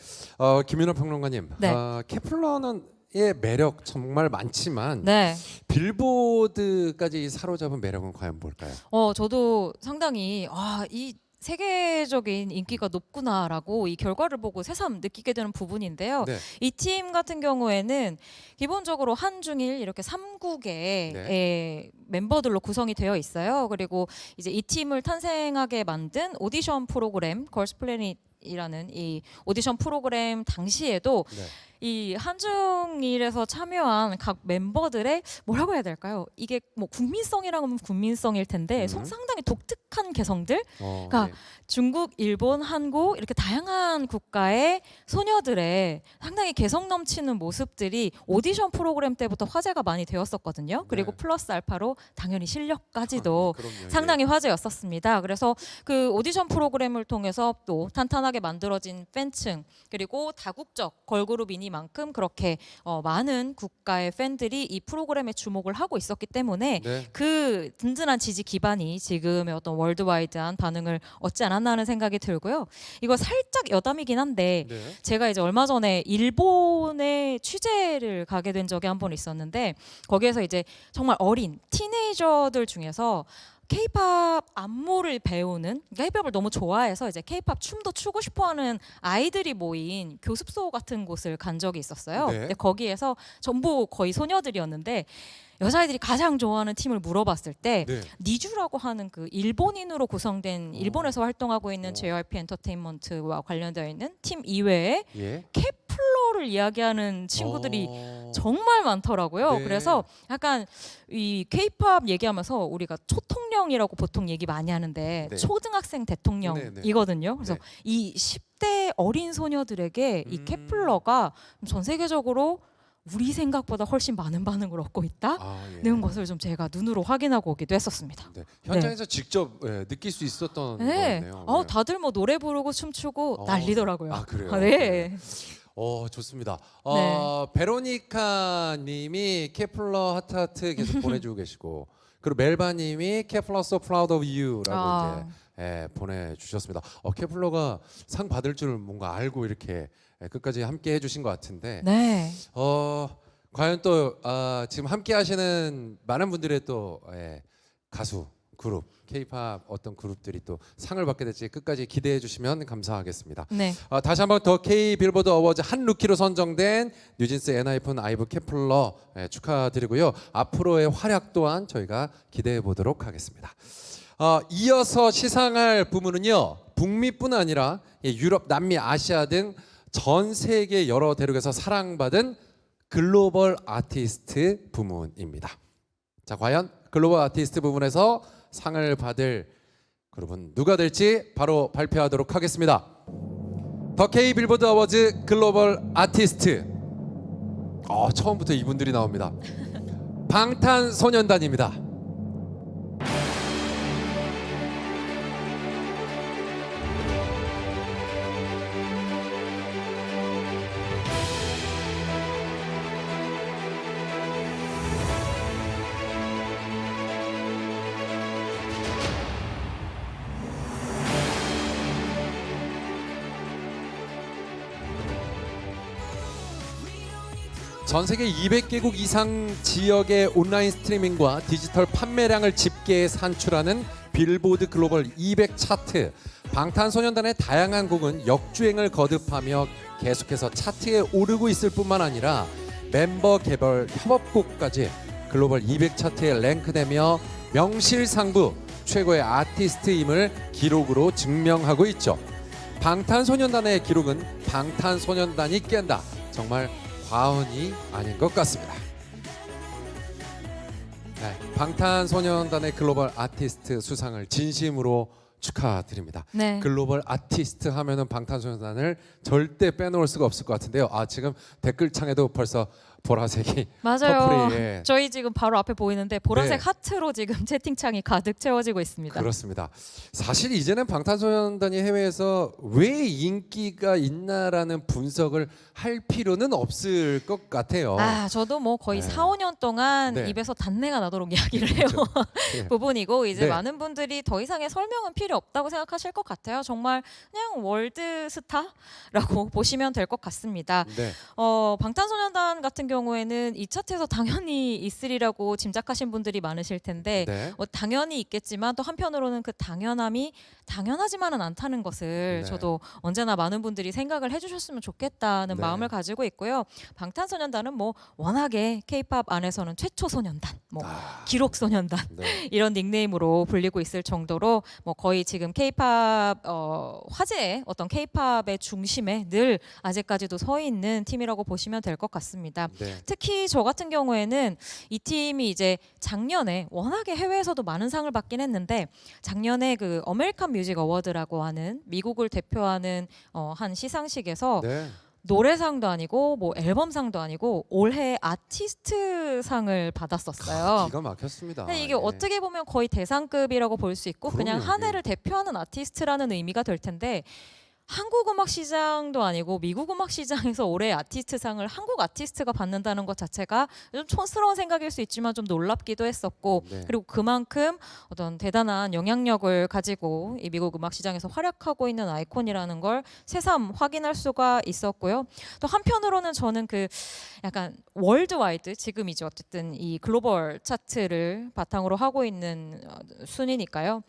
[SPEAKER 1] 김윤호 평론가님,
[SPEAKER 4] 네.
[SPEAKER 1] 케플러는 의 매력 정말 많지만
[SPEAKER 4] 네.
[SPEAKER 1] 빌보드까지 사로잡은 매력은 과연 뭘까요?
[SPEAKER 4] 저도 상당히 이 세계적인 인기가 높구나라고 이 결과를 보고 새삼 느끼게 되는 부분인데요.
[SPEAKER 1] 네.
[SPEAKER 4] 이 팀 같은 경우에는 기본적으로 한중일 이렇게 3국의 멤버들로 구성이 되어 있어요. 그리고 이제 이 팀을 탄생하게 만든 오디션 프로그램 걸스 플래닛이라는 이 오디션 프로그램 당시에도
[SPEAKER 1] 네.
[SPEAKER 4] 이 한중일에서 참여한 각 멤버들의 뭐라고 해야 될까요? 이게 뭐 국민성이라면 국민성일 텐데 상당히 독특한 개성들. 그러니까
[SPEAKER 1] 네.
[SPEAKER 4] 중국, 일본, 한국 이렇게 다양한 국가의 소녀들의 상당히 개성 넘치는 모습들이 오디션 프로그램 때부터 화제가 많이 되었었거든요. 그리고
[SPEAKER 1] 네.
[SPEAKER 4] 플러스 알파로 당연히 실력까지도
[SPEAKER 1] 그럼요.
[SPEAKER 4] 상당히 화제였었습니다. 그래서 그 오디션 프로그램을 통해서 또 탄탄하게 만들어진 팬층 그리고 다국적 걸그룹이니만큼 그렇게 많은 국가의 팬들이 이 프로그램에 주목을 하고 있었기 때문에
[SPEAKER 1] 네.
[SPEAKER 4] 그 든든한 지지 기반이 지금의 어떤 월드와이드한 반응을 얻지 않았나 하는 생각이 들고요. 이거 살짝 여담이긴 한데
[SPEAKER 1] 네.
[SPEAKER 4] 제가 이제 얼마 전에 일본에 취재를 가게 된 적이 한 번 있었는데 거기에서 이제 정말 어린 티네이저들 중에서 K-팝 안무를 배우는 K-팝을 너무 좋아해서 이제 K-팝 춤도 추고 싶어하는 아이들이 모인 교습소 같은 곳을 간 적이 있었어요.
[SPEAKER 1] 네.
[SPEAKER 4] 근데 거기에서 전부 거의 소녀들이었는데 여자아이들이 가장 좋아하는 팀을 물어봤을 때
[SPEAKER 1] 네.
[SPEAKER 4] 니쥬라고 하는 그 일본인으로 구성된 일본에서 활동하고 있는
[SPEAKER 1] 오.
[SPEAKER 4] JYP 엔터테인먼트와 관련되어 있는 팀 이외에
[SPEAKER 1] 예.
[SPEAKER 4] 케플러를 이야기하는 친구들이
[SPEAKER 1] 어.
[SPEAKER 4] 정말 많더라고요.
[SPEAKER 1] 네.
[SPEAKER 4] 그래서 약간 이 K-팝 얘기하면서 우리가 초통령이라고 보통 얘기 많이 하는데
[SPEAKER 1] 네.
[SPEAKER 4] 초등학생 대통령이거든요. 그래서
[SPEAKER 1] 네.
[SPEAKER 4] 이 10대 어린 소녀들에게 이 케플러가 전 세계적으로 우리 생각보다 훨씬 많은 반응을 얻고 있다는
[SPEAKER 1] 예.
[SPEAKER 4] 것을 좀 제가 눈으로 확인하고 오기도 했었습니다.
[SPEAKER 1] 네. 현장에서 직접 느낄 수 있었던
[SPEAKER 4] 네.
[SPEAKER 1] 거네요.
[SPEAKER 4] 다들 뭐 노래 부르고 춤추고
[SPEAKER 1] 어.
[SPEAKER 4] 난리더라고요.
[SPEAKER 1] 아, 그래요?
[SPEAKER 4] 네.
[SPEAKER 1] 좋습니다.
[SPEAKER 4] 네.
[SPEAKER 1] 베로니카 님이 케플러 하트하트 계속 보내주고 계시고 그리고 멜바 님이 케플러 so proud of you라고 이제 보내주셨습니다. 케플러가 상 받을 줄 뭔가 알고 이렇게 끝까지 함께 해주신 것 같은데
[SPEAKER 4] 네.
[SPEAKER 1] 과연 또 지금 함께 하시는 많은 분들의 또 가수 그룹 K-팝 어떤 그룹들이 또 상을 받게 될지 끝까지 기대해 주시면 감사하겠습니다.
[SPEAKER 4] 네.
[SPEAKER 1] 다시 한번 더 K 빌보드 어워즈 한 루키로 선정된 뉴진스 엔하이픈 아이브 케플러 축하드리고요. 앞으로의 활약 또한 저희가 기대해 보도록 하겠습니다. 이어서 시상할 부문은요. 북미뿐 아니라 유럽, 남미, 아시아 등 전 세계 여러 대륙에서 사랑받은 글로벌 아티스트 부문입니다. 자, 과연 글로벌 아티스트 부문에서 상을 받을 그룹은 누가 될지 바로 발표하도록 하겠습니다. 더 K 빌보드 어워즈 글로벌 아티스트. 처음부터 이분들이 나옵니다. 방탄소년단입니다. 전 세계 200개국 이상 지역의 온라인 스트리밍과 디지털 판매량을 집계해 산출하는 빌보드 글로벌 200 차트. 방탄소년단의 다양한 곡은 역주행을 거듭하며 계속해서 차트에 오르고 있을 뿐만 아니라 멤버 개별 협업곡까지 글로벌 200 차트에 랭크되며 명실상부 최고의 아티스트임을 기록으로 증명하고 있죠. 방탄소년단의 기록은 방탄소년단이 깬다. 정말 과언이 아닌 것 같습니다. 네, 방탄소년단의 글로벌 아티스트 수상을 진심으로 축하드립니다.
[SPEAKER 4] 네.
[SPEAKER 1] 글로벌 아티스트 하면은 방탄소년단을 절대 빼놓을 수가 없을 것 같은데요. 지금 댓글창에도 벌써 보라색이
[SPEAKER 4] 맞아요.
[SPEAKER 1] 퍼플이 예.
[SPEAKER 4] 저희 지금 바로 앞에 보이는데 보라색
[SPEAKER 1] 네.
[SPEAKER 4] 하트로 지금 채팅창이 가득 채워지고 있습니다.
[SPEAKER 1] 그렇습니다. 사실 이제는 방탄소년단이 해외에서 왜 인기가 있나라는 분석을 할 필요는 없을 것 같아요.
[SPEAKER 4] 아, 저도 뭐 거의
[SPEAKER 1] 네.
[SPEAKER 4] 4, 5년 동안
[SPEAKER 1] 네.
[SPEAKER 4] 입에서 단내가 나도록 이야기를 해요.
[SPEAKER 1] 예.
[SPEAKER 4] 부분이고 이제
[SPEAKER 1] 네.
[SPEAKER 4] 많은 분들이 더 이상의 설명은 필요 없다고 생각하실 것 같아요. 정말 그냥 월드 스타라고 보시면 될 것 같습니다.
[SPEAKER 1] 네.
[SPEAKER 4] 방탄소년단 같은 경우에는 이 차트에서 당연히 있으리라고 짐작하신 분들이 많으실 텐데
[SPEAKER 1] 네.
[SPEAKER 4] 당연히 있겠지만 또 한편으로는 그 당연함이 당연하지만은 않다는 것을
[SPEAKER 1] 네.
[SPEAKER 4] 저도 언제나 많은 분들이 생각을 해주셨으면 좋겠다는
[SPEAKER 1] 네.
[SPEAKER 4] 마음을 가지고 있고요. 방탄소년단은 뭐 워낙에 K-팝 안에서는 최초 소년단, 뭐 기록 소년단
[SPEAKER 1] 네.
[SPEAKER 4] 이런 닉네임으로 불리고 있을 정도로 뭐 거의 지금 K-팝 화제의 어떤 K-팝의 중심에 늘 아직까지도 서 있는 팀이라고 보시면 될 것 같습니다.
[SPEAKER 1] 네.
[SPEAKER 4] 특히 저 같은 경우에는 이 팀이 이제 작년에 워낙에 해외에서도 많은 상을 받긴 했는데 작년에 그 어메리칸 뮤직 어워드라고 하는 미국을 대표하는 한 시상식에서
[SPEAKER 1] 네.
[SPEAKER 4] 노래상도 아니고 뭐 앨범상도 아니고 올해 아티스트상을 받았었어요.
[SPEAKER 1] 기가 막혔습니다.
[SPEAKER 4] 근데 이게
[SPEAKER 1] 예.
[SPEAKER 4] 어떻게 보면 거의 대상급이라고 볼 수 있고 그냥
[SPEAKER 1] 그럼요,
[SPEAKER 4] 한
[SPEAKER 1] 예.
[SPEAKER 4] 해를 대표하는 아티스트라는 의미가 될 텐데 한국 음악 시장도 아니고 미국 음악 시장에서 올해 아티스트상을 한국 아티스트가 받는다는 것 자체가 좀 촌스러운 생각일 수 있지만 좀 놀랍기도 했었고
[SPEAKER 1] 네.
[SPEAKER 4] 그리고 그만큼 어떤 대단한 영향력을 가지고 이 미국 음악 시장에서 활약하고 있는 아이콘이라는 걸 새삼 확인할 수가 있었고요. 또 한편으로는 저는 그 약간 월드와이드 지금 이제 어쨌든 이 글로벌 차트를 바탕으로 하고 있는 순위니까요.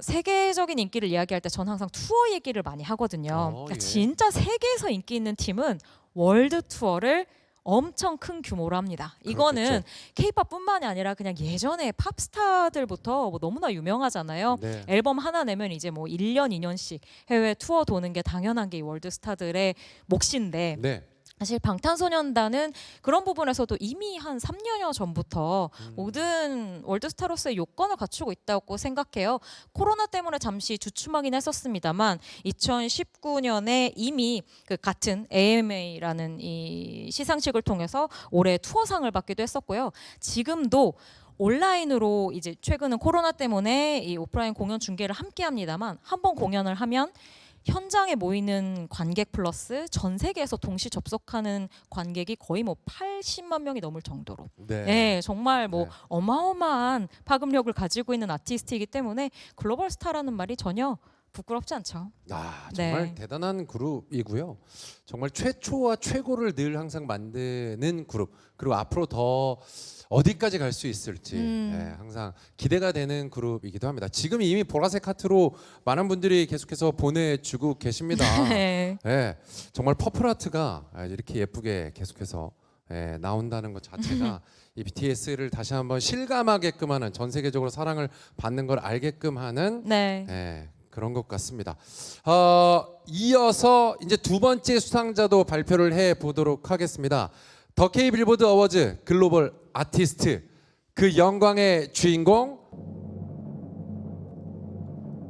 [SPEAKER 4] 세계적인 인기를 이야기할 때 저는 항상 투어 얘기를 많이 하거든요. 그러니까
[SPEAKER 1] 예.
[SPEAKER 4] 진짜 세계에서 인기 있는 팀은 월드 투어를 엄청 큰 규모로 합니다. 이거는 K-팝뿐만이 아니라 그냥 예전에 팝스타들부터 뭐 너무나 유명하잖아요.
[SPEAKER 1] 네.
[SPEAKER 4] 앨범 하나 내면 이제 뭐 1년, 2년씩 해외 투어 도는 게 당연한 게 이 월드 스타들의 몫인데
[SPEAKER 1] 네.
[SPEAKER 4] 사실 방탄소년단은 그런 부분에서도 이미 한 3년여 전부터 모든 월드스타로서의 요건을 갖추고 있다고 생각해요. 코로나 때문에 잠시 주춤하긴 했었습니다만 2019년에 이미 그 같은 AMA라는 이 시상식을 통해서 올해 투어상을 받기도 했었고요. 지금도 온라인으로 이제 최근은 코로나 때문에 이 오프라인 공연 중계를 함께 합니다만 한 번 공연을 하면 현장에 모이는 관객 플러스 전 세계에서 동시 접속하는 관객이 거의 뭐 80만 명이 넘을 정도로
[SPEAKER 1] 네.
[SPEAKER 4] 정말 뭐
[SPEAKER 1] 네.
[SPEAKER 4] 어마어마한 파급력을 가지고 있는 아티스트이기 때문에 글로벌 스타라는 말이 전혀 부끄럽지 않죠.
[SPEAKER 1] 아, 정말
[SPEAKER 4] 네.
[SPEAKER 1] 대단한 그룹이고요. 정말 최초와 최고를 늘 항상 만드는 그룹. 그리고 앞으로 더 어디까지 갈 수 있을지 예, 항상 기대가 되는 그룹이기도 합니다. 지금 이미 보라색 하트로 많은 분들이 계속해서 보내주고 계십니다.
[SPEAKER 4] 네.
[SPEAKER 1] 예, 정말 퍼플 하트가 이렇게 예쁘게 계속해서 나온다는 것 자체가 이 BTS를 다시 한번 실감하게끔 하는, 전 세계적으로 사랑을 받는 걸 알게끔 하는
[SPEAKER 4] 네.
[SPEAKER 1] 그런 것 같습니다. 이어서 이제 두 번째 수상자도 발표를 해 보도록 하겠습니다. 더 K 빌보드 어워즈 글로벌 아티스트, 그 영광의 주인공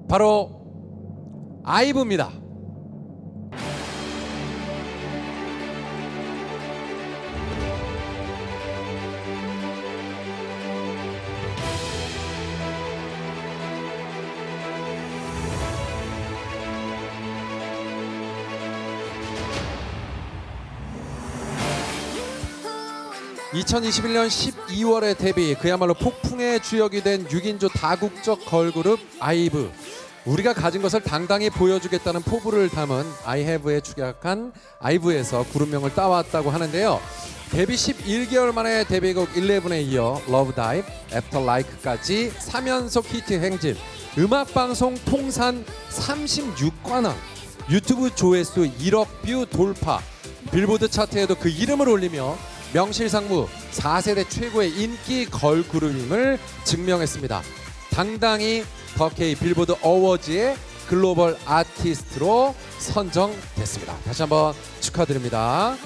[SPEAKER 1] 바로 아이브입니다. (2021년 12월에) 데뷔, 그야말로 폭풍의 주역이 된 6인조 다국적 걸그룹 아이브. 우리가 가진 것을 당당히 보여주겠다는 포부를 담은 아이해브에 축약한 아이브에서 그룹명을 따왔다고 하는데요. 데뷔 11개월 만에 데뷔곡 11에 이어 러브 다이브, 애프터 라이크까지 3연속 히트 행진, 음악방송 통산 36관왕, 유튜브 조회수 1억 뷰 돌파, 빌보드 차트에도 그 이름을 올리며 명실상부 4세대 최고의 인기 걸그룹임을 증명했습니다. 당당히 더 K 빌보드 어워즈의 글로벌 아티스트로 선정됐습니다. 다시 한번 축하드립니다.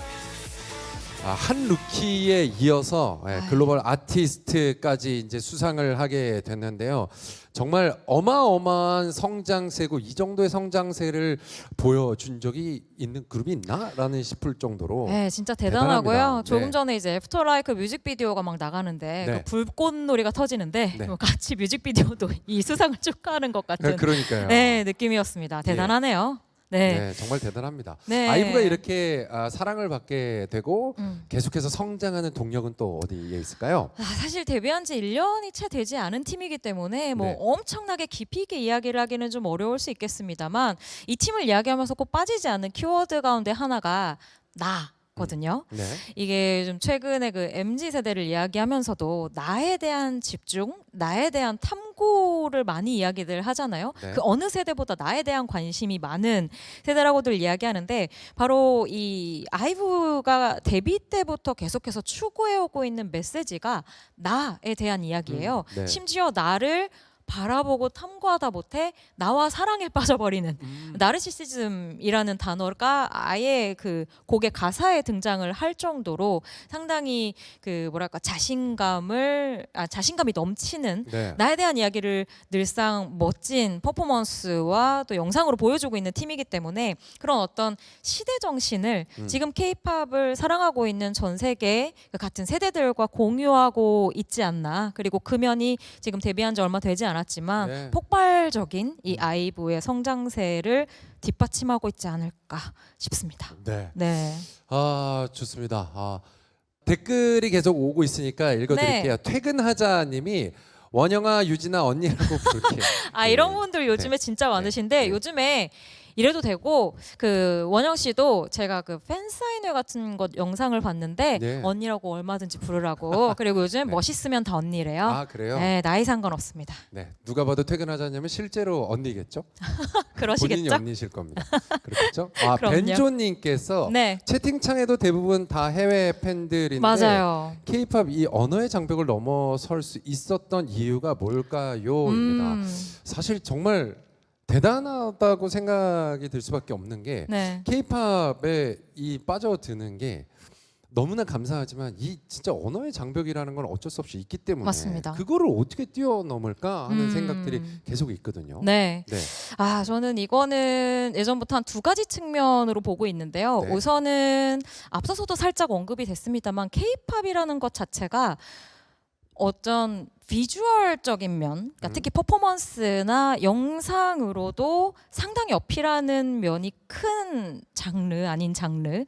[SPEAKER 1] 한 루키에 이어서 글로벌 아티스트까지 이제 수상을 하게 됐는데요. 정말 어마어마한 성장세고 이 정도의 성장세를 보여준 적이 있는 그룹이 있나라는 싶을 정도로
[SPEAKER 4] 네, 진짜 대단하고요.
[SPEAKER 1] 대단합니다.
[SPEAKER 4] 조금
[SPEAKER 1] 네.
[SPEAKER 4] 전에 이제 애프터라이크 뮤직비디오가 막 나가는데
[SPEAKER 1] 네.
[SPEAKER 4] 그 불꽃놀이가 터지는데
[SPEAKER 1] 네.
[SPEAKER 4] 같이 뮤직비디오도 이 수상을 축하하는 것 같은
[SPEAKER 1] 그러니까요.
[SPEAKER 4] 네, 느낌이었습니다. 대단하네요. 네.
[SPEAKER 1] 네, 정말 대단합니다.
[SPEAKER 4] 네.
[SPEAKER 1] 아이브가 이렇게 사랑을 받게 되고
[SPEAKER 4] 음.
[SPEAKER 1] 계속해서 성장하는 동력은 또 어디에 있을까요?
[SPEAKER 4] 사실 데뷔한 지 1년이 채 되지 않은 팀이기 때문에 뭐
[SPEAKER 1] 네.
[SPEAKER 4] 엄청나게 깊이 있게 이야기를 하기는 좀 어려울 수 있겠습니다만 이 팀을 이야기하면서 꼭 빠지지 않는 키워드 가운데 하나가 나거든요.
[SPEAKER 1] 네.
[SPEAKER 4] 이게 좀 최근에 그 MZ 세대를 이야기하면서도 나에 대한 집중, 나에 대한 탐구를 많이 이야기들 하잖아요.
[SPEAKER 1] 네.
[SPEAKER 4] 그 어느 세대보다 나에 대한 관심이 많은 세대라고들 이야기하는데 바로 이 아이브가 데뷔 때부터 계속해서 추구해오고 있는 메시지가 나에 대한 이야기예요.
[SPEAKER 1] 네.
[SPEAKER 4] 심지어 나를 바라보고 탐구하다 못해 나와 사랑에 빠져버리는 나르시시즘이라는 단어가 아예 그 곡의 가사에 등장을 할 정도로 상당히 그 뭐랄까 자신감이 넘치는
[SPEAKER 1] 네.
[SPEAKER 4] 나에 대한 이야기를 늘상 멋진 퍼포먼스와 또 영상으로 보여주고 있는 팀이기 때문에 그런 어떤 시대 정신을 지금 K-팝을 사랑하고 있는 전 세계 같은 세대들과 공유하고 있지 않나. 그리고 그 면이 지금 데뷔한 지 얼마 되지 않았지만
[SPEAKER 1] 네.
[SPEAKER 4] 폭발적인 이 아이브의 성장세를 뒷받침하고 있지 않을까 싶습니다.
[SPEAKER 1] 네.
[SPEAKER 4] 네.
[SPEAKER 1] 좋습니다. 댓글이 계속 오고 있으니까 읽어드릴게요.
[SPEAKER 4] 네.
[SPEAKER 1] 퇴근하자님이 원영아, 유진아 언니라고 부를게요.
[SPEAKER 4] 이런 분들 요즘에 진짜 많으신데
[SPEAKER 1] 네.
[SPEAKER 4] 요즘에 이래도 되고 그 원영 씨도 제가 그 팬사인회 같은 것 영상을 봤는데
[SPEAKER 1] 네.
[SPEAKER 4] 언니라고 얼마든지 부르라고 그리고 요즘
[SPEAKER 1] 네.
[SPEAKER 4] 멋있으면 다 언니래요.
[SPEAKER 1] 그래요?
[SPEAKER 4] 네, 나이 상관없습니다.
[SPEAKER 1] 네. 누가 봐도 퇴근하자냐면 실제로 언니겠죠? 본인이
[SPEAKER 4] 그러시겠죠?
[SPEAKER 1] 언니실 겁니다. 그렇겠죠?
[SPEAKER 4] 그럼요.
[SPEAKER 1] 벤조님께서
[SPEAKER 4] 네,
[SPEAKER 1] 채팅창에도 대부분 다 해외 팬들인데
[SPEAKER 4] 맞아요.
[SPEAKER 1] K-팝 이 언어의 장벽을 넘어설 수 있었던 이유가 뭘까요?입니다. 사실 정말 대단하다고 생각이 들 수밖에 없는 게
[SPEAKER 4] 네.
[SPEAKER 1] K-팝에 이 빠져드는 게 너무나 감사하지만 이 진짜 언어의 장벽이라는 건 어쩔 수 없이 있기 때문에
[SPEAKER 4] 맞습니다.
[SPEAKER 1] 그거를 어떻게 뛰어넘을까 하는 생각들이
[SPEAKER 4] 음.
[SPEAKER 1] 계속 있거든요.
[SPEAKER 4] 네.
[SPEAKER 1] 네.
[SPEAKER 4] 저는 이거는 예전부터 한 두 가지 측면으로 보고 있는데요.
[SPEAKER 1] 네.
[SPEAKER 4] 우선은 앞서서도 살짝 언급이 됐습니다만 K-팝이라는 것 자체가 어떤 비주얼적인 면, 그러니까 특히 퍼포먼스나 영상으로도 상당히 어필하는 면이 큰 장르 아닌 장르라는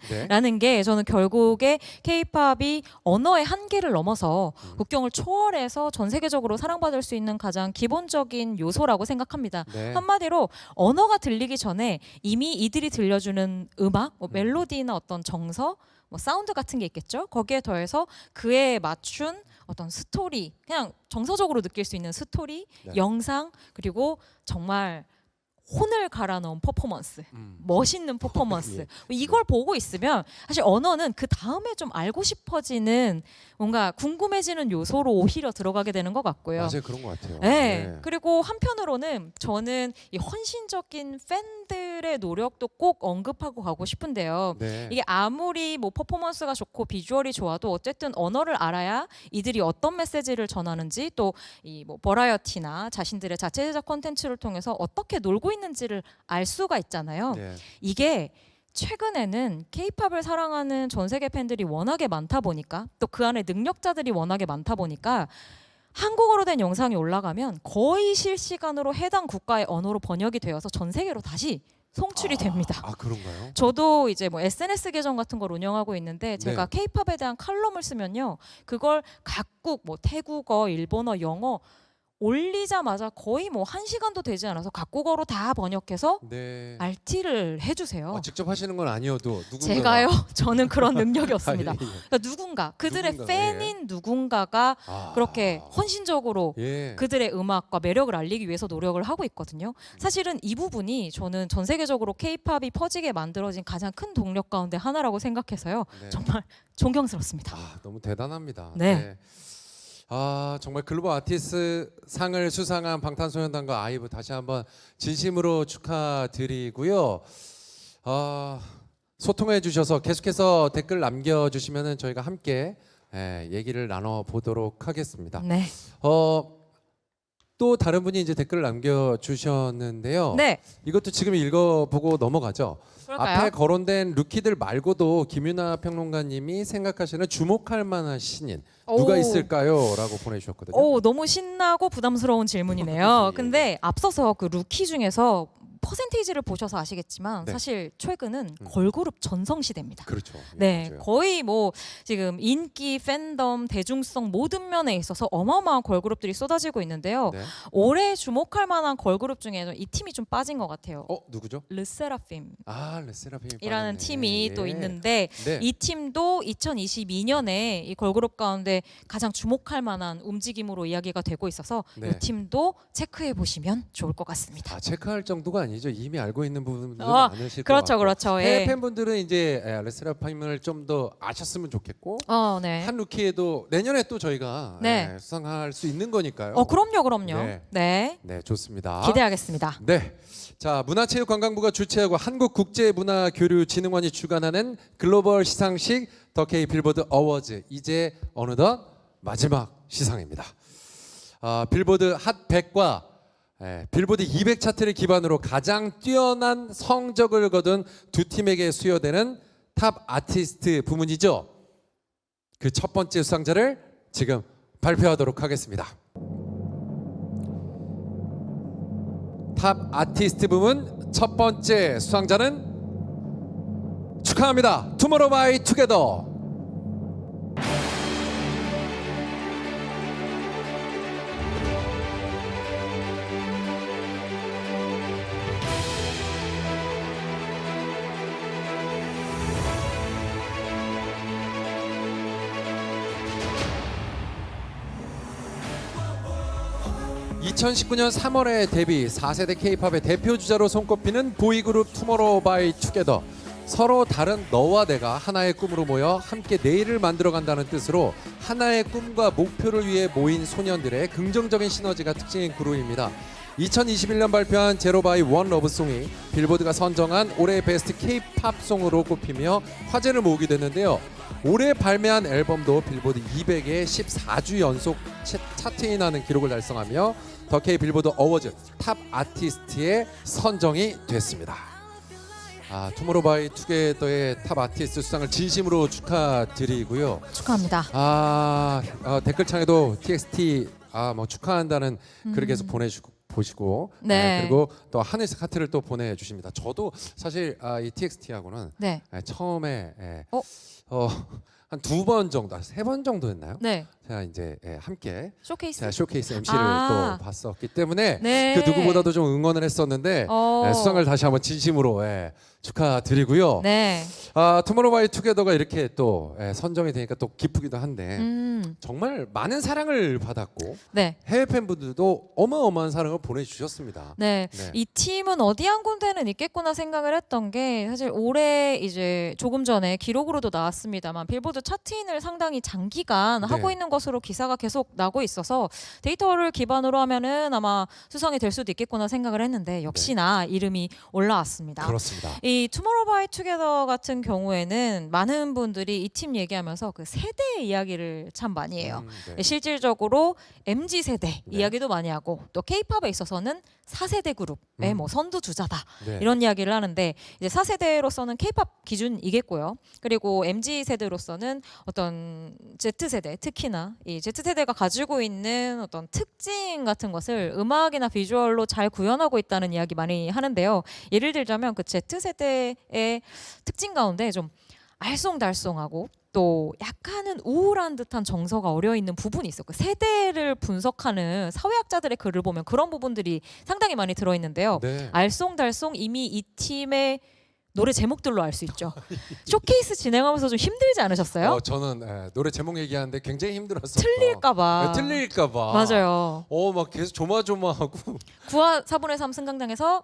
[SPEAKER 1] 네.
[SPEAKER 4] 게 저는 결국에 K-팝이 언어의 한계를 넘어서 국경을 초월해서 전 세계적으로 사랑받을 수 있는 가장 기본적인 요소라고 생각합니다.
[SPEAKER 1] 네.
[SPEAKER 4] 한마디로 언어가 들리기 전에 이미 이들이 들려주는 음악, 멜로디나 어떤 정서, 사운드 같은 게 있겠죠. 거기에 더해서 그에 맞춘 어떤 스토리, 그냥 정서적으로 느낄 수 있는 스토리,
[SPEAKER 1] 네.
[SPEAKER 4] 영상, 그리고 정말 혼을 갈아 넣은 퍼포먼스, 멋있는 퍼포먼스.
[SPEAKER 1] 예.
[SPEAKER 4] 이걸 보고 있으면 사실 언어는 그 다음에 좀 알고 싶어지는 뭔가 궁금해지는 요소로 오히려 들어가게 되는 것 같고요.
[SPEAKER 1] 맞아요, 그런 것 같아요.
[SPEAKER 4] 네. 그리고 한편으로는 저는 이 헌신적인 팬들의 노력도 꼭 언급하고 가고 싶은데요.
[SPEAKER 1] 네.
[SPEAKER 4] 이게 아무리 뭐 퍼포먼스가 좋고 비주얼이 좋아도 어쨌든 언어를 알아야 이들이 어떤 메시지를 전하는지 또 이 뭐 버라이어티나 자신들의 자체 제작 콘텐츠를 통해서 어떻게 놀고 있는지를 알 수가 있잖아요.
[SPEAKER 1] 네.
[SPEAKER 4] 이게 최근에는 K-팝을 사랑하는 전 세계 팬들이 워낙에 많다 보니까 또 그 안에 능력자들이 워낙에 많다 보니까 한국어로 된 영상이 올라가면 거의 실시간으로 해당 국가의 언어로 번역이 되어서 전 세계로 다시 송출이 됩니다.
[SPEAKER 1] 그런가요?
[SPEAKER 4] 저도 이제 뭐 SNS 계정 같은 걸 운영하고 있는데 제가
[SPEAKER 1] 네.
[SPEAKER 4] K-팝에 대한 칼럼을 쓰면요. 그걸 각국 뭐 태국어, 일본어, 영어 올리자마자 거의 뭐 1시간도 되지 않아서 각국어로 다 번역해서
[SPEAKER 1] 네.
[SPEAKER 4] RT를 해주세요.
[SPEAKER 1] 직접 하시는 건 아니어도 누군가
[SPEAKER 4] 제가요? 저는 그런 능력이 없습니다.
[SPEAKER 1] 예.
[SPEAKER 4] 그러니까 누군가 그들의
[SPEAKER 1] 누군가가,
[SPEAKER 4] 팬인 누군가가 그렇게 헌신적으로
[SPEAKER 1] 예.
[SPEAKER 4] 그들의 음악과 매력을 알리기 위해서 노력을 하고 있거든요. 사실은 이 부분이 저는 전 세계적으로 K-팝이 퍼지게 만들어진 가장 큰 동력 가운데 하나라고 생각해서요.
[SPEAKER 1] 네.
[SPEAKER 4] 정말 존경스럽습니다.
[SPEAKER 1] 너무 대단합니다.
[SPEAKER 4] 네.
[SPEAKER 1] 정말 글로벌 아티스트 상을 수상한 방탄소년단과 아이브 다시 한번 진심으로 축하드리고요. 소통해 주셔서 계속해서 댓글 남겨주시면은 저희가 함께 얘기를 나눠 보도록 하겠습니다.
[SPEAKER 4] 네.
[SPEAKER 1] 또 다른 분이 이제 댓글을 남겨주셨는데요.
[SPEAKER 4] 네.
[SPEAKER 1] 이것도 지금 읽어보고 넘어가죠.
[SPEAKER 4] 그럴까요?
[SPEAKER 1] 앞에 거론된 루키들 말고도 김윤아 평론가님이 생각하시는 주목할 만한 신인 누가
[SPEAKER 4] 오.
[SPEAKER 1] 있을까요?라고 보내주셨거든요.
[SPEAKER 4] 오, 너무 신나고 부담스러운 질문이네요.
[SPEAKER 1] 예,
[SPEAKER 4] 근데 앞서서 그 루키 중에서 퍼센테이지를 보셔서 아시겠지만
[SPEAKER 1] 네.
[SPEAKER 4] 사실 최근은 걸그룹 전성시대입니다.
[SPEAKER 1] 그렇죠. 예,
[SPEAKER 4] 네,
[SPEAKER 1] 맞아요.
[SPEAKER 4] 거의 뭐 지금 인기, 팬덤, 대중성 모든 면에 있어서 어마어마한 걸그룹들이 쏟아지고 있는데요.
[SPEAKER 1] 네.
[SPEAKER 4] 올해 주목할 만한 걸그룹 중에는 이 팀이 좀 빠진 것 같아요.
[SPEAKER 1] 누구죠?
[SPEAKER 4] 르세라핌.
[SPEAKER 1] 아, 르세라핌이
[SPEAKER 4] 이라는
[SPEAKER 1] 빠졌네.
[SPEAKER 4] 팀이
[SPEAKER 1] 예.
[SPEAKER 4] 또 있는데
[SPEAKER 1] 네.
[SPEAKER 4] 이 팀도 2022년에 이 걸그룹 가운데 가장 주목할 만한 움직임으로 이야기가 되고 있어서
[SPEAKER 1] 네.
[SPEAKER 4] 이 팀도 체크해 보시면 좋을 것 같습니다.
[SPEAKER 1] 체크할 정도가 아니죠. 이미 알고 있는 부분도
[SPEAKER 4] 어,
[SPEAKER 1] 많으실 것
[SPEAKER 4] 그렇죠,
[SPEAKER 1] 같고.
[SPEAKER 4] 그렇죠.
[SPEAKER 1] 해외
[SPEAKER 4] 예.
[SPEAKER 1] 팬분들은 이제 르세라핌을 좀 더 아셨으면 좋겠고
[SPEAKER 4] 네.
[SPEAKER 1] 한 루키에도 내년에 또 저희가
[SPEAKER 4] 네.
[SPEAKER 1] 수상할 수 있는 거니까요.
[SPEAKER 4] 그럼요, 그럼요.
[SPEAKER 1] 네.
[SPEAKER 4] 네.
[SPEAKER 1] 네, 좋습니다.
[SPEAKER 4] 기대하겠습니다.
[SPEAKER 1] 네. 자, 문화체육관광부가 주최하고 한국국제문화교류진흥원이 주관하는 글로벌 시상식 더 K 빌보드 어워즈 이제 어느덧 마지막 시상입니다. 빌보드 핫 100과 빌보드 200 차트를 기반으로 가장 뛰어난 성적을 거둔 두 팀에게 수여되는 탑 아티스트 부문이죠. 그 첫 번째 수상자를 지금 발표하도록 하겠습니다. 탑 아티스트 부문 첫 번째 수상자는 축하합니다. 투모로우바이투게더. (2019년 3월에) 데뷔 4세대 K-팝의 대표 주자로 손꼽히는 보이그룹 투모로우바이투게더. 서로 다른 너와 내가 하나의 꿈으로 모여 함께 내일을 만들어간다는 뜻으로 하나의 꿈과 목표를 위해 모인 소년들의 긍정적인 시너지가 특징인 그룹입니다. 2021년 발표한 제로바이 원 러브송이 빌보드가 선정한 올해의 베스트 K-팝송으로 꼽히며 화제를 모으게 됐는데요. 올해 발매한 앨범도 빌보드 200에 14주 연속 차트인하는 기록을 달성하며 더 K 빌보드 어워즈 탑 아티스트에 선정이 됐습니다. 투모로우바이투게더의 탑 아티스트 수상을 진심으로 축하드리고요.
[SPEAKER 4] 축하합니다.
[SPEAKER 1] 댓글창에도 TXT 뭐 축하한다는 글을 계속 보시고
[SPEAKER 4] 네.
[SPEAKER 1] 그리고 또 하늘색 하트를 또 보내주십니다. 저도 사실 이 TXT하고는
[SPEAKER 4] 네.
[SPEAKER 1] 처음에 한 2번 정도, 3번 정도였나요?
[SPEAKER 4] 네.
[SPEAKER 1] 제가 이제 함께
[SPEAKER 4] 쇼케이스.
[SPEAKER 1] 제가 쇼케이스 MC를
[SPEAKER 4] 아.
[SPEAKER 1] 또 봤었기 때문에
[SPEAKER 4] 네.
[SPEAKER 1] 그 누구보다도 좀 응원을 했었는데 수상을 다시 한번 진심으로 축하드리고요.
[SPEAKER 4] 네.
[SPEAKER 1] 투모로우바이투게더가 이렇게 또 선정이 되니까 또 기쁘기도 한데 정말 많은 사랑을 받았고
[SPEAKER 4] 네.
[SPEAKER 1] 해외 팬분들도 어마어마한 사랑을 보내주셨습니다.
[SPEAKER 4] 네.
[SPEAKER 1] 네.
[SPEAKER 4] 이 팀은 어디 한 군데는 있겠구나 생각을 했던 게 사실 올해 이제 조금 전에 기록으로도 나왔습니다만 빌보드 차트인을 상당히 장기간
[SPEAKER 1] 네.
[SPEAKER 4] 하고 있는 것으로 기사가 계속 나고 있어서 데이터를 기반으로 하면은 아마 수상이 될 수도 있겠구나 생각을 했는데 역시나 이름이 올라왔습니다.
[SPEAKER 1] 그렇습니다.
[SPEAKER 4] 이 투모로우바이투게더 같은 경우에는 많은 분들이 이 팀 얘기하면서 그 세대 이야기를 참 많이 해요.
[SPEAKER 1] 네.
[SPEAKER 4] 실질적으로 MZ 세대
[SPEAKER 1] 네.
[SPEAKER 4] 이야기도 많이 하고 또 K-팝에 있어서는 4세대 그룹의 뭐 선두주자다
[SPEAKER 1] 네.
[SPEAKER 4] 이런 이야기를 하는데 이제 4세대로서는 K-팝 기준이겠고요. 그리고 MZ 세대로서는 어떤 Z 세대 특히나 이 Z 세대가 가지고 있는 어떤 특징 같은 것을 음악이나 비주얼로 잘 구현하고 있다는 이야기 많이 하는데요. 예를 들자면 그 Z 세대의 특징 가운데 좀 알쏭달쏭하고 또 약간은 우울한 듯한 정서가 어려 있는 부분이 있어. 그 세대를 분석하는 사회학자들의 글을 보면 그런 부분들이 상당히 많이 들어 있는데요.
[SPEAKER 1] 네.
[SPEAKER 4] 알쏭달쏭 이미 이 팀의 노래 제목들로 알 수 있죠. 쇼케이스 진행하면서 좀 힘들지 않으셨어요?
[SPEAKER 1] 저는 노래 제목 얘기하는데 굉장히 힘들었어요.
[SPEAKER 4] 틀릴까봐.
[SPEAKER 1] 틀릴까봐.
[SPEAKER 4] 맞아요.
[SPEAKER 1] 막 계속 조마조마하고
[SPEAKER 4] 9화 4분의 3 승강장에서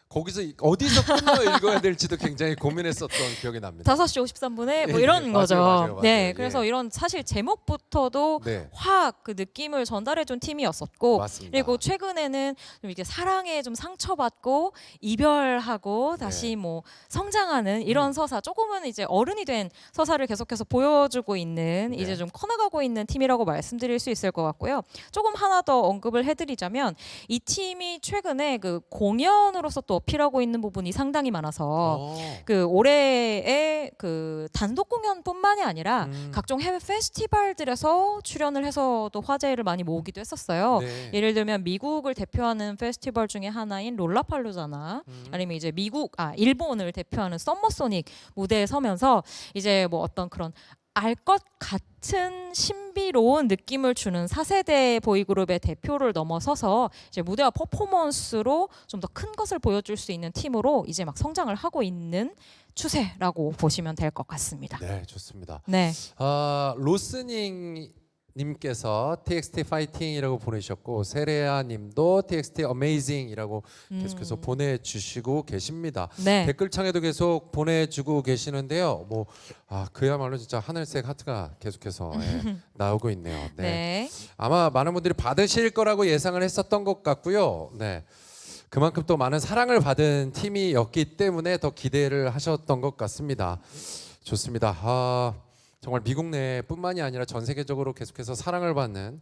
[SPEAKER 1] 거기서 어디서 끊어 읽어야 될지도 굉장히 고민했었던 기억이 납니다.
[SPEAKER 4] 5시 53분에 뭐
[SPEAKER 1] 예,
[SPEAKER 4] 이런
[SPEAKER 1] 예.
[SPEAKER 4] 거죠.
[SPEAKER 1] 맞아요.
[SPEAKER 4] 네,
[SPEAKER 1] 예.
[SPEAKER 4] 그래서 이런 사실 제목부터도
[SPEAKER 1] 네,
[SPEAKER 4] 확 그 느낌을 전달해준 팀이었었고,
[SPEAKER 1] 맞습니다.
[SPEAKER 4] 그리고 최근에는 좀 이게 사랑에 좀 상처받고 이별하고 다시
[SPEAKER 1] 네.
[SPEAKER 4] 뭐 성장하는 이런 서사, 조금은 이제 어른이 된 서사를 계속해서 보여주고 있는
[SPEAKER 1] 네.
[SPEAKER 4] 이제 좀 커나가고 있는 팀이라고 말씀드릴 수 있을 것 같고요. 조금 하나 더 언급을 해드리자면 이 팀이 최근에 그 공연으로서 또 어필하고 있는 부분이 상당히 많아서 그 올해의 그 단독 공연뿐만이 아니라 각종 해외 페스티벌들에서 출연을 해서도 화제를 많이 모으기도 했었어요.
[SPEAKER 1] 네.
[SPEAKER 4] 예를 들면 미국을 대표하는 페스티벌 중에 하나인 롤라팔루자나 아니면 이제 일본을 대표하는 썸머소닉 무대에 서면서 이제 뭐 어떤 그런 알 것 같은 신비로운 느낌을 주는 4세대 보이그룹의 대표를 넘어서서 이제 무대와 퍼포먼스로 좀 더 큰 것을 보여줄 수 있는 팀으로 이제 막 성장을 하고 있는 추세라고 보시면 될 것 같습니다.
[SPEAKER 1] 네, 좋습니다.
[SPEAKER 4] 네.
[SPEAKER 1] 로스닝 님께서 TXT 파이팅이라고 보내셨고 세레아 님도 TXT 어메이징이라고 계속해서 보내주시고 계십니다.
[SPEAKER 4] 네.
[SPEAKER 1] 댓글창에도 계속 보내주고 계시는데요. 뭐 그야말로 진짜 하늘색 하트가 계속해서 나오고 있네요. 네.
[SPEAKER 4] 네.
[SPEAKER 1] 아마 많은 분들이 받으실 거라고 예상을 했었던 것 같고요. 네. 그만큼 또 많은 사랑을 받은 팀이었기 때문에 더 기대를 하셨던 것 같습니다. 좋습니다. 정말 미국 내뿐만이 아니라 전 세계적으로 계속해서 사랑을 받는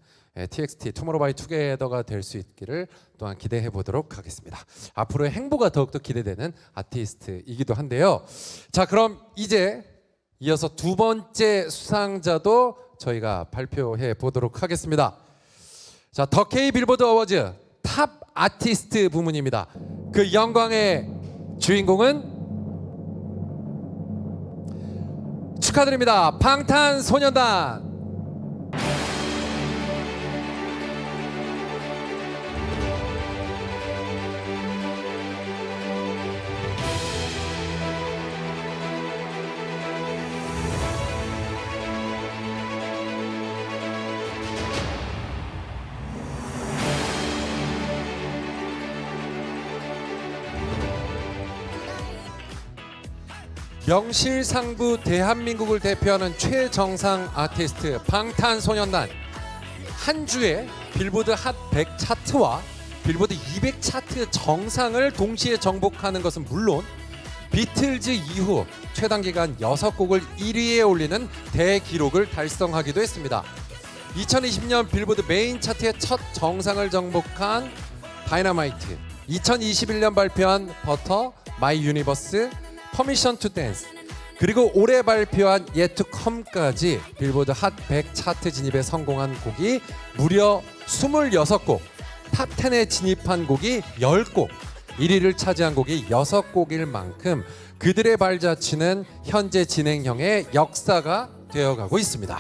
[SPEAKER 1] TXT 투모로우바이투게더가 될 수 있기를 또한 기대해 보도록 하겠습니다. 앞으로의 행보가 더욱더 기대되는 아티스트이기도 한데요. 자, 그럼 이제 이어서 두 번째 수상자도 저희가 발표해 보도록 하겠습니다. 자, 더 K 빌보드 어워즈 탑 아티스트 부문입니다. 그 영광의 주인공은 축하드립니다. 방탄소년단. 명실상부 대한민국을 대표하는 최정상 아티스트 방탄소년단. 한 주에 빌보드 핫 100 차트와 빌보드 200 차트 정상을 동시에 정복하는 것은 물론 비틀즈 이후 최단기간 6곡을 1위에 올리는 대기록을 달성하기도 했습니다. 2020년 빌보드 메인 차트의 첫 정상을 정복한 다이너마이트, 2021년 발표한 버터, 마이 유니버스, 퍼미션 투 댄스, 그리고 올해 발표한 Yet to Come까지 빌보드 핫 100 차트 진입에 성공한 곡이 무려 26곡, 탑 10에 진입한 곡이 10곡, 1위를 차지한 곡이 6곡일 만큼 그들의 발자취는 현재 진행형의 역사가 되어가고 있습니다.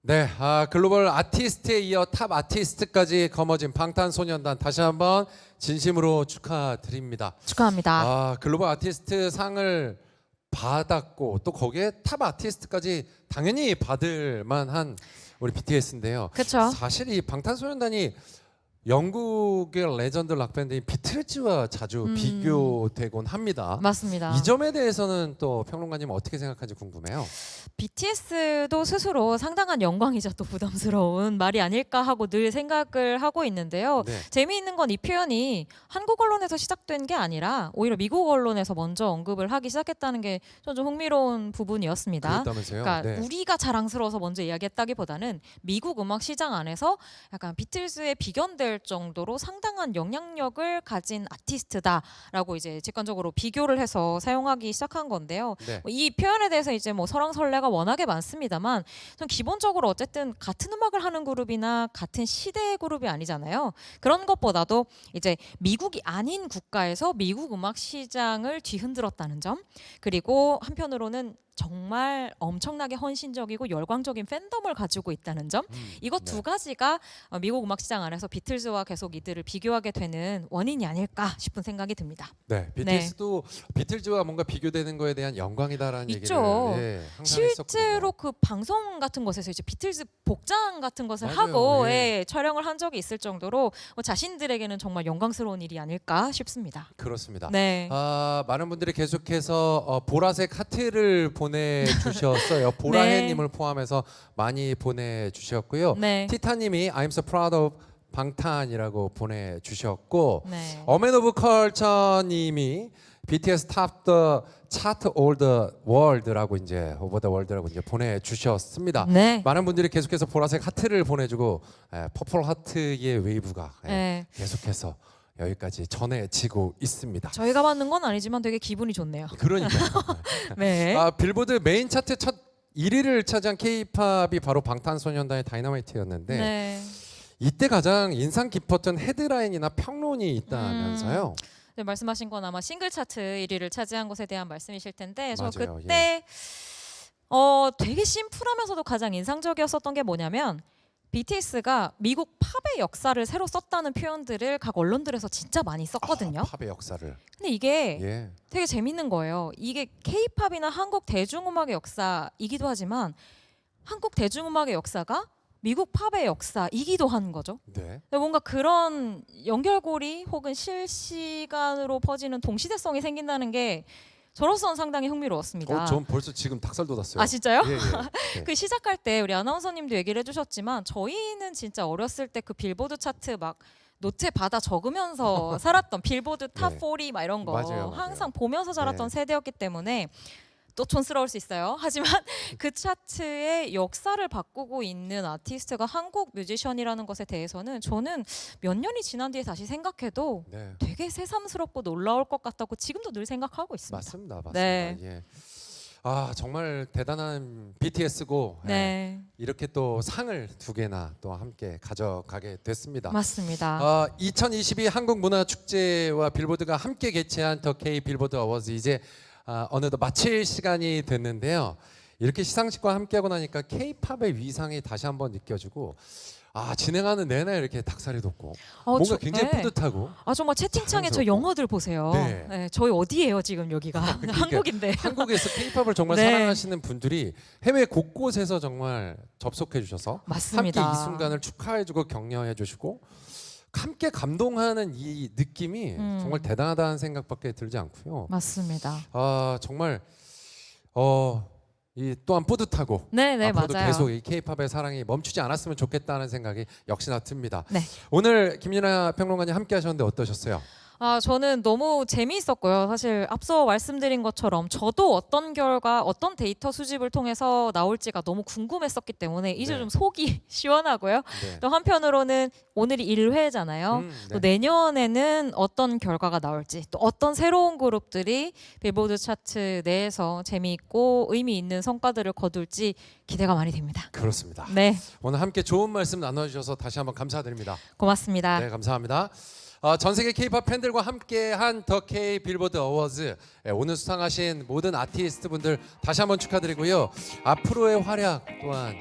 [SPEAKER 1] 네, 글로벌 아티스트에 이어 탑 아티스트까지 거머쥔 방탄소년단 다시 한번 진심으로 축하드립니다.
[SPEAKER 4] 축하합니다.
[SPEAKER 1] 글로벌 아티스트 상을 받았고 또 거기에 탑 아티스트까지 당연히 받을 만한 우리 BTS인데요.
[SPEAKER 4] 그렇죠.
[SPEAKER 1] 사실 이 방탄소년단이 영국의 레전드 락밴드인 비틀즈와 자주 비교되곤 합니다.
[SPEAKER 4] 맞습니다.
[SPEAKER 1] 이 점에 대해서는 또 평론가님 어떻게 생각하는지 궁금해요.
[SPEAKER 4] BTS도 스스로 상당한 영광이자 또 부담스러운 말이 아닐까 하고 늘 생각을 하고 있는데요.
[SPEAKER 1] 네.
[SPEAKER 4] 재미있는 건 이 표현이 한국 언론에서 시작된 게 아니라 오히려 미국 언론에서 먼저 언급을 하기 시작했다는 게 좀 흥미로운 부분이었습니다.
[SPEAKER 1] 그렇다면서요?
[SPEAKER 4] 그러니까
[SPEAKER 1] 네.
[SPEAKER 4] 우리가 자랑스러워서 먼저 이야기했다기보다는 미국 음악 시장 안에서 약간 비틀즈의 비견될 될 정도로 상당한 영향력을 가진 아티스트다라고 이제 직관적으로 비교를 해서 사용하기 시작한 건데요.
[SPEAKER 1] 네.
[SPEAKER 4] 이 표현에 대해서 이제 뭐 설왕설래가 워낙에 많습니다만 전 기본적으로 어쨌든 같은 음악을 하는 그룹이나 같은 시대의 그룹이 아니잖아요. 그런 것보다도 이제 미국이 아닌 국가에서 미국 음악 시장을 뒤흔들었다는 점, 그리고 한편으로는 정말 엄청나게 헌신적이고 열광적인 팬덤을 가지고 있다는 점, 이것 두 가지가 미국 음악 시장 안에서 비틀즈와 계속 이들을 비교하게 되는 원인이 아닐까 싶은 생각이 듭니다.
[SPEAKER 1] 네, BTS도 비틀즈와 뭔가 비교되는 거에 대한 영광이다라는
[SPEAKER 4] 있죠.
[SPEAKER 1] 얘기를 항상
[SPEAKER 4] 실제로
[SPEAKER 1] 했었거든요.
[SPEAKER 4] 그 방송 같은 것에서 이제 비틀즈 복장 같은 것을
[SPEAKER 1] 맞아요.
[SPEAKER 4] 하고
[SPEAKER 1] 예.
[SPEAKER 4] 촬영을 한 적이 있을 정도로 자신들에게는 정말 영광스러운 일이 아닐까 싶습니다.
[SPEAKER 1] 그렇습니다.
[SPEAKER 4] 네.
[SPEAKER 1] 많은 분들이 계속해서 보라색 하트를 보내주셨어요. 보라해님을 포함해서 많이 보내주셨고요.
[SPEAKER 4] 네.
[SPEAKER 1] 티타님이 I'm so proud of 방탄이라고 보내주셨고,
[SPEAKER 4] 네.
[SPEAKER 1] 어맨 오브 컬처님이 BTS top the chart all the world라고 이제 over the world라고 이제 보내주셨습니다.
[SPEAKER 4] 네.
[SPEAKER 1] 많은 분들이 계속해서 보라색 하트를 보내주고 퍼플 하트의 웨이브가
[SPEAKER 4] 네.
[SPEAKER 1] 계속해서 여기까지 전해지고 있습니다.
[SPEAKER 4] 저희가 받는 건 아니지만 되게 기분이 좋네요.
[SPEAKER 1] 그러니까요.
[SPEAKER 4] 네.
[SPEAKER 1] 빌보드 메인 차트 첫 1위를 차지한 K-팝이 바로 방탄소년단의 다이너마이트였는데
[SPEAKER 4] 네.
[SPEAKER 1] 이때 가장 인상 깊었던 헤드라인이나 평론이 있다면서요.
[SPEAKER 4] 네, 말씀하신 건 아마 싱글 차트 1위를 차지한 것에 대한 말씀이실 텐데 저
[SPEAKER 1] 맞아요.
[SPEAKER 4] 그때 되게 심플하면서도 가장 인상적이었었던 게 뭐냐면 BTS가 미국 팝의 역사를 새로 썼다는 표현들을 각 언론들에서 진짜 많이 썼거든요.
[SPEAKER 1] 팝의 역사를.
[SPEAKER 4] 근데 이게
[SPEAKER 1] 예.
[SPEAKER 4] 되게 재밌는 거예요. 이게 K-팝이나 한국 대중음악의 역사이기도 하지만 한국 대중음악의 역사가 미국 팝의 역사이기도 한 거죠.
[SPEAKER 1] 네.
[SPEAKER 4] 근데 뭔가 그런 연결고리 혹은 실시간으로 퍼지는 동시대성이 생긴다는 게 저로서는 상당히 흥미로웠습니다.
[SPEAKER 1] 전 벌써 지금 닭살 돋았어요.
[SPEAKER 4] 아 진짜요?
[SPEAKER 1] 예, 예. 네.
[SPEAKER 4] 그 시작할 때 우리 아나운서님도 얘기를 해주셨지만 저희는 진짜 어렸을 때 그 빌보드 차트 막 노트에 받아 적으면서 살았던 빌보드 탑
[SPEAKER 1] 네.
[SPEAKER 4] 40 막 이런 거
[SPEAKER 1] 맞아요.
[SPEAKER 4] 항상 보면서 자랐던
[SPEAKER 1] 네.
[SPEAKER 4] 세대였기 때문에 또 촌스러울 수 있어요. 하지만 그 차트의 역사를 바꾸고 있는 아티스트가 한국 뮤지션이라는 것에 대해서는 저는 몇 년이 지난 뒤에 다시 생각해도
[SPEAKER 1] 네.
[SPEAKER 4] 되게 새삼스럽고 놀라울 것 같다고 지금도 늘 생각하고 있습니다.
[SPEAKER 1] 맞습니다.
[SPEAKER 4] 네.
[SPEAKER 1] 예. 정말 대단한 BTS고
[SPEAKER 4] 네,
[SPEAKER 1] 이렇게 또 상을 두 개나 또 함께 가져가게 됐습니다.
[SPEAKER 4] 맞습니다.
[SPEAKER 1] 2022 한국문화축제와 빌보드가 함께 개최한 더 K 빌보드 어워즈 이제 어느덧 마칠 시간이 됐는데요. 이렇게 시상식과 함께하고 나니까 K-팝의 위상이 다시 한번 느껴지고 진행하는 내내 이렇게 닭살이 돋고 뭔가 굉장히 뿌듯하고
[SPEAKER 4] 정말 채팅창에 저
[SPEAKER 1] 자랑스럽고.
[SPEAKER 4] 영어들 보세요.
[SPEAKER 1] 네.
[SPEAKER 4] 네, 저희 어디예요 지금 여기가? 한국인데.
[SPEAKER 1] 한국에서 K-팝을 정말
[SPEAKER 4] 네.
[SPEAKER 1] 사랑하시는 분들이 해외 곳곳에서 정말 접속해 주셔서
[SPEAKER 4] 맞습니다.
[SPEAKER 1] 함께 이 순간을 축하해주고 격려해 주시고 함께 감동하는 이 느낌이 정말 대단하다는 생각밖에 들지 않고요.
[SPEAKER 4] 맞습니다.
[SPEAKER 1] 정말 이 또한 뿌듯하고
[SPEAKER 4] 네,
[SPEAKER 1] 앞으로도
[SPEAKER 4] 맞아요.
[SPEAKER 1] 계속 이 K-팝의 사랑이 멈추지 않았으면 좋겠다는 생각이 역시나 듭니다.
[SPEAKER 4] 네.
[SPEAKER 1] 오늘 김윤아 평론가님 함께 하셨는데 어떠셨어요?
[SPEAKER 4] 저는 너무 재미있었고요. 사실 앞서 말씀드린 것처럼 저도 어떤 결과, 어떤 데이터 수집을 통해서 나올지가 너무 궁금했었기 때문에 이제
[SPEAKER 1] 네.
[SPEAKER 4] 좀 속이 시원하고요.
[SPEAKER 1] 네.
[SPEAKER 4] 또 한편으로는 오늘이 1회잖아요. 또 내년에는 어떤 결과가 나올지, 또 어떤 새로운 그룹들이 빌보드 차트 내에서 재미있고 의미 있는 성과들을 거둘지 기대가 많이 됩니다.
[SPEAKER 1] 그렇습니다.
[SPEAKER 4] 네,
[SPEAKER 1] 오늘 함께 좋은 말씀 나눠주셔서 다시 한번 감사드립니다.
[SPEAKER 4] 고맙습니다.
[SPEAKER 1] 네, 감사합니다. 전 세계 K-팝 팬들과 함께한 더 K 빌보드 어워즈 오늘 수상하신 모든 아티스트 분들 다시 한번 축하드리고요. 앞으로의 활약 또한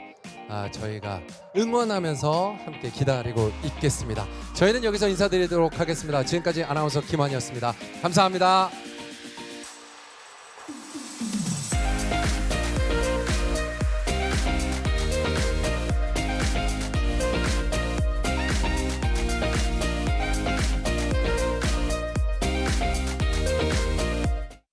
[SPEAKER 1] 저희가 응원하면서 함께 기다리고 있겠습니다. 저희는 여기서 인사드리도록 하겠습니다. 지금까지 아나운서 김환이었습니다. 감사합니다.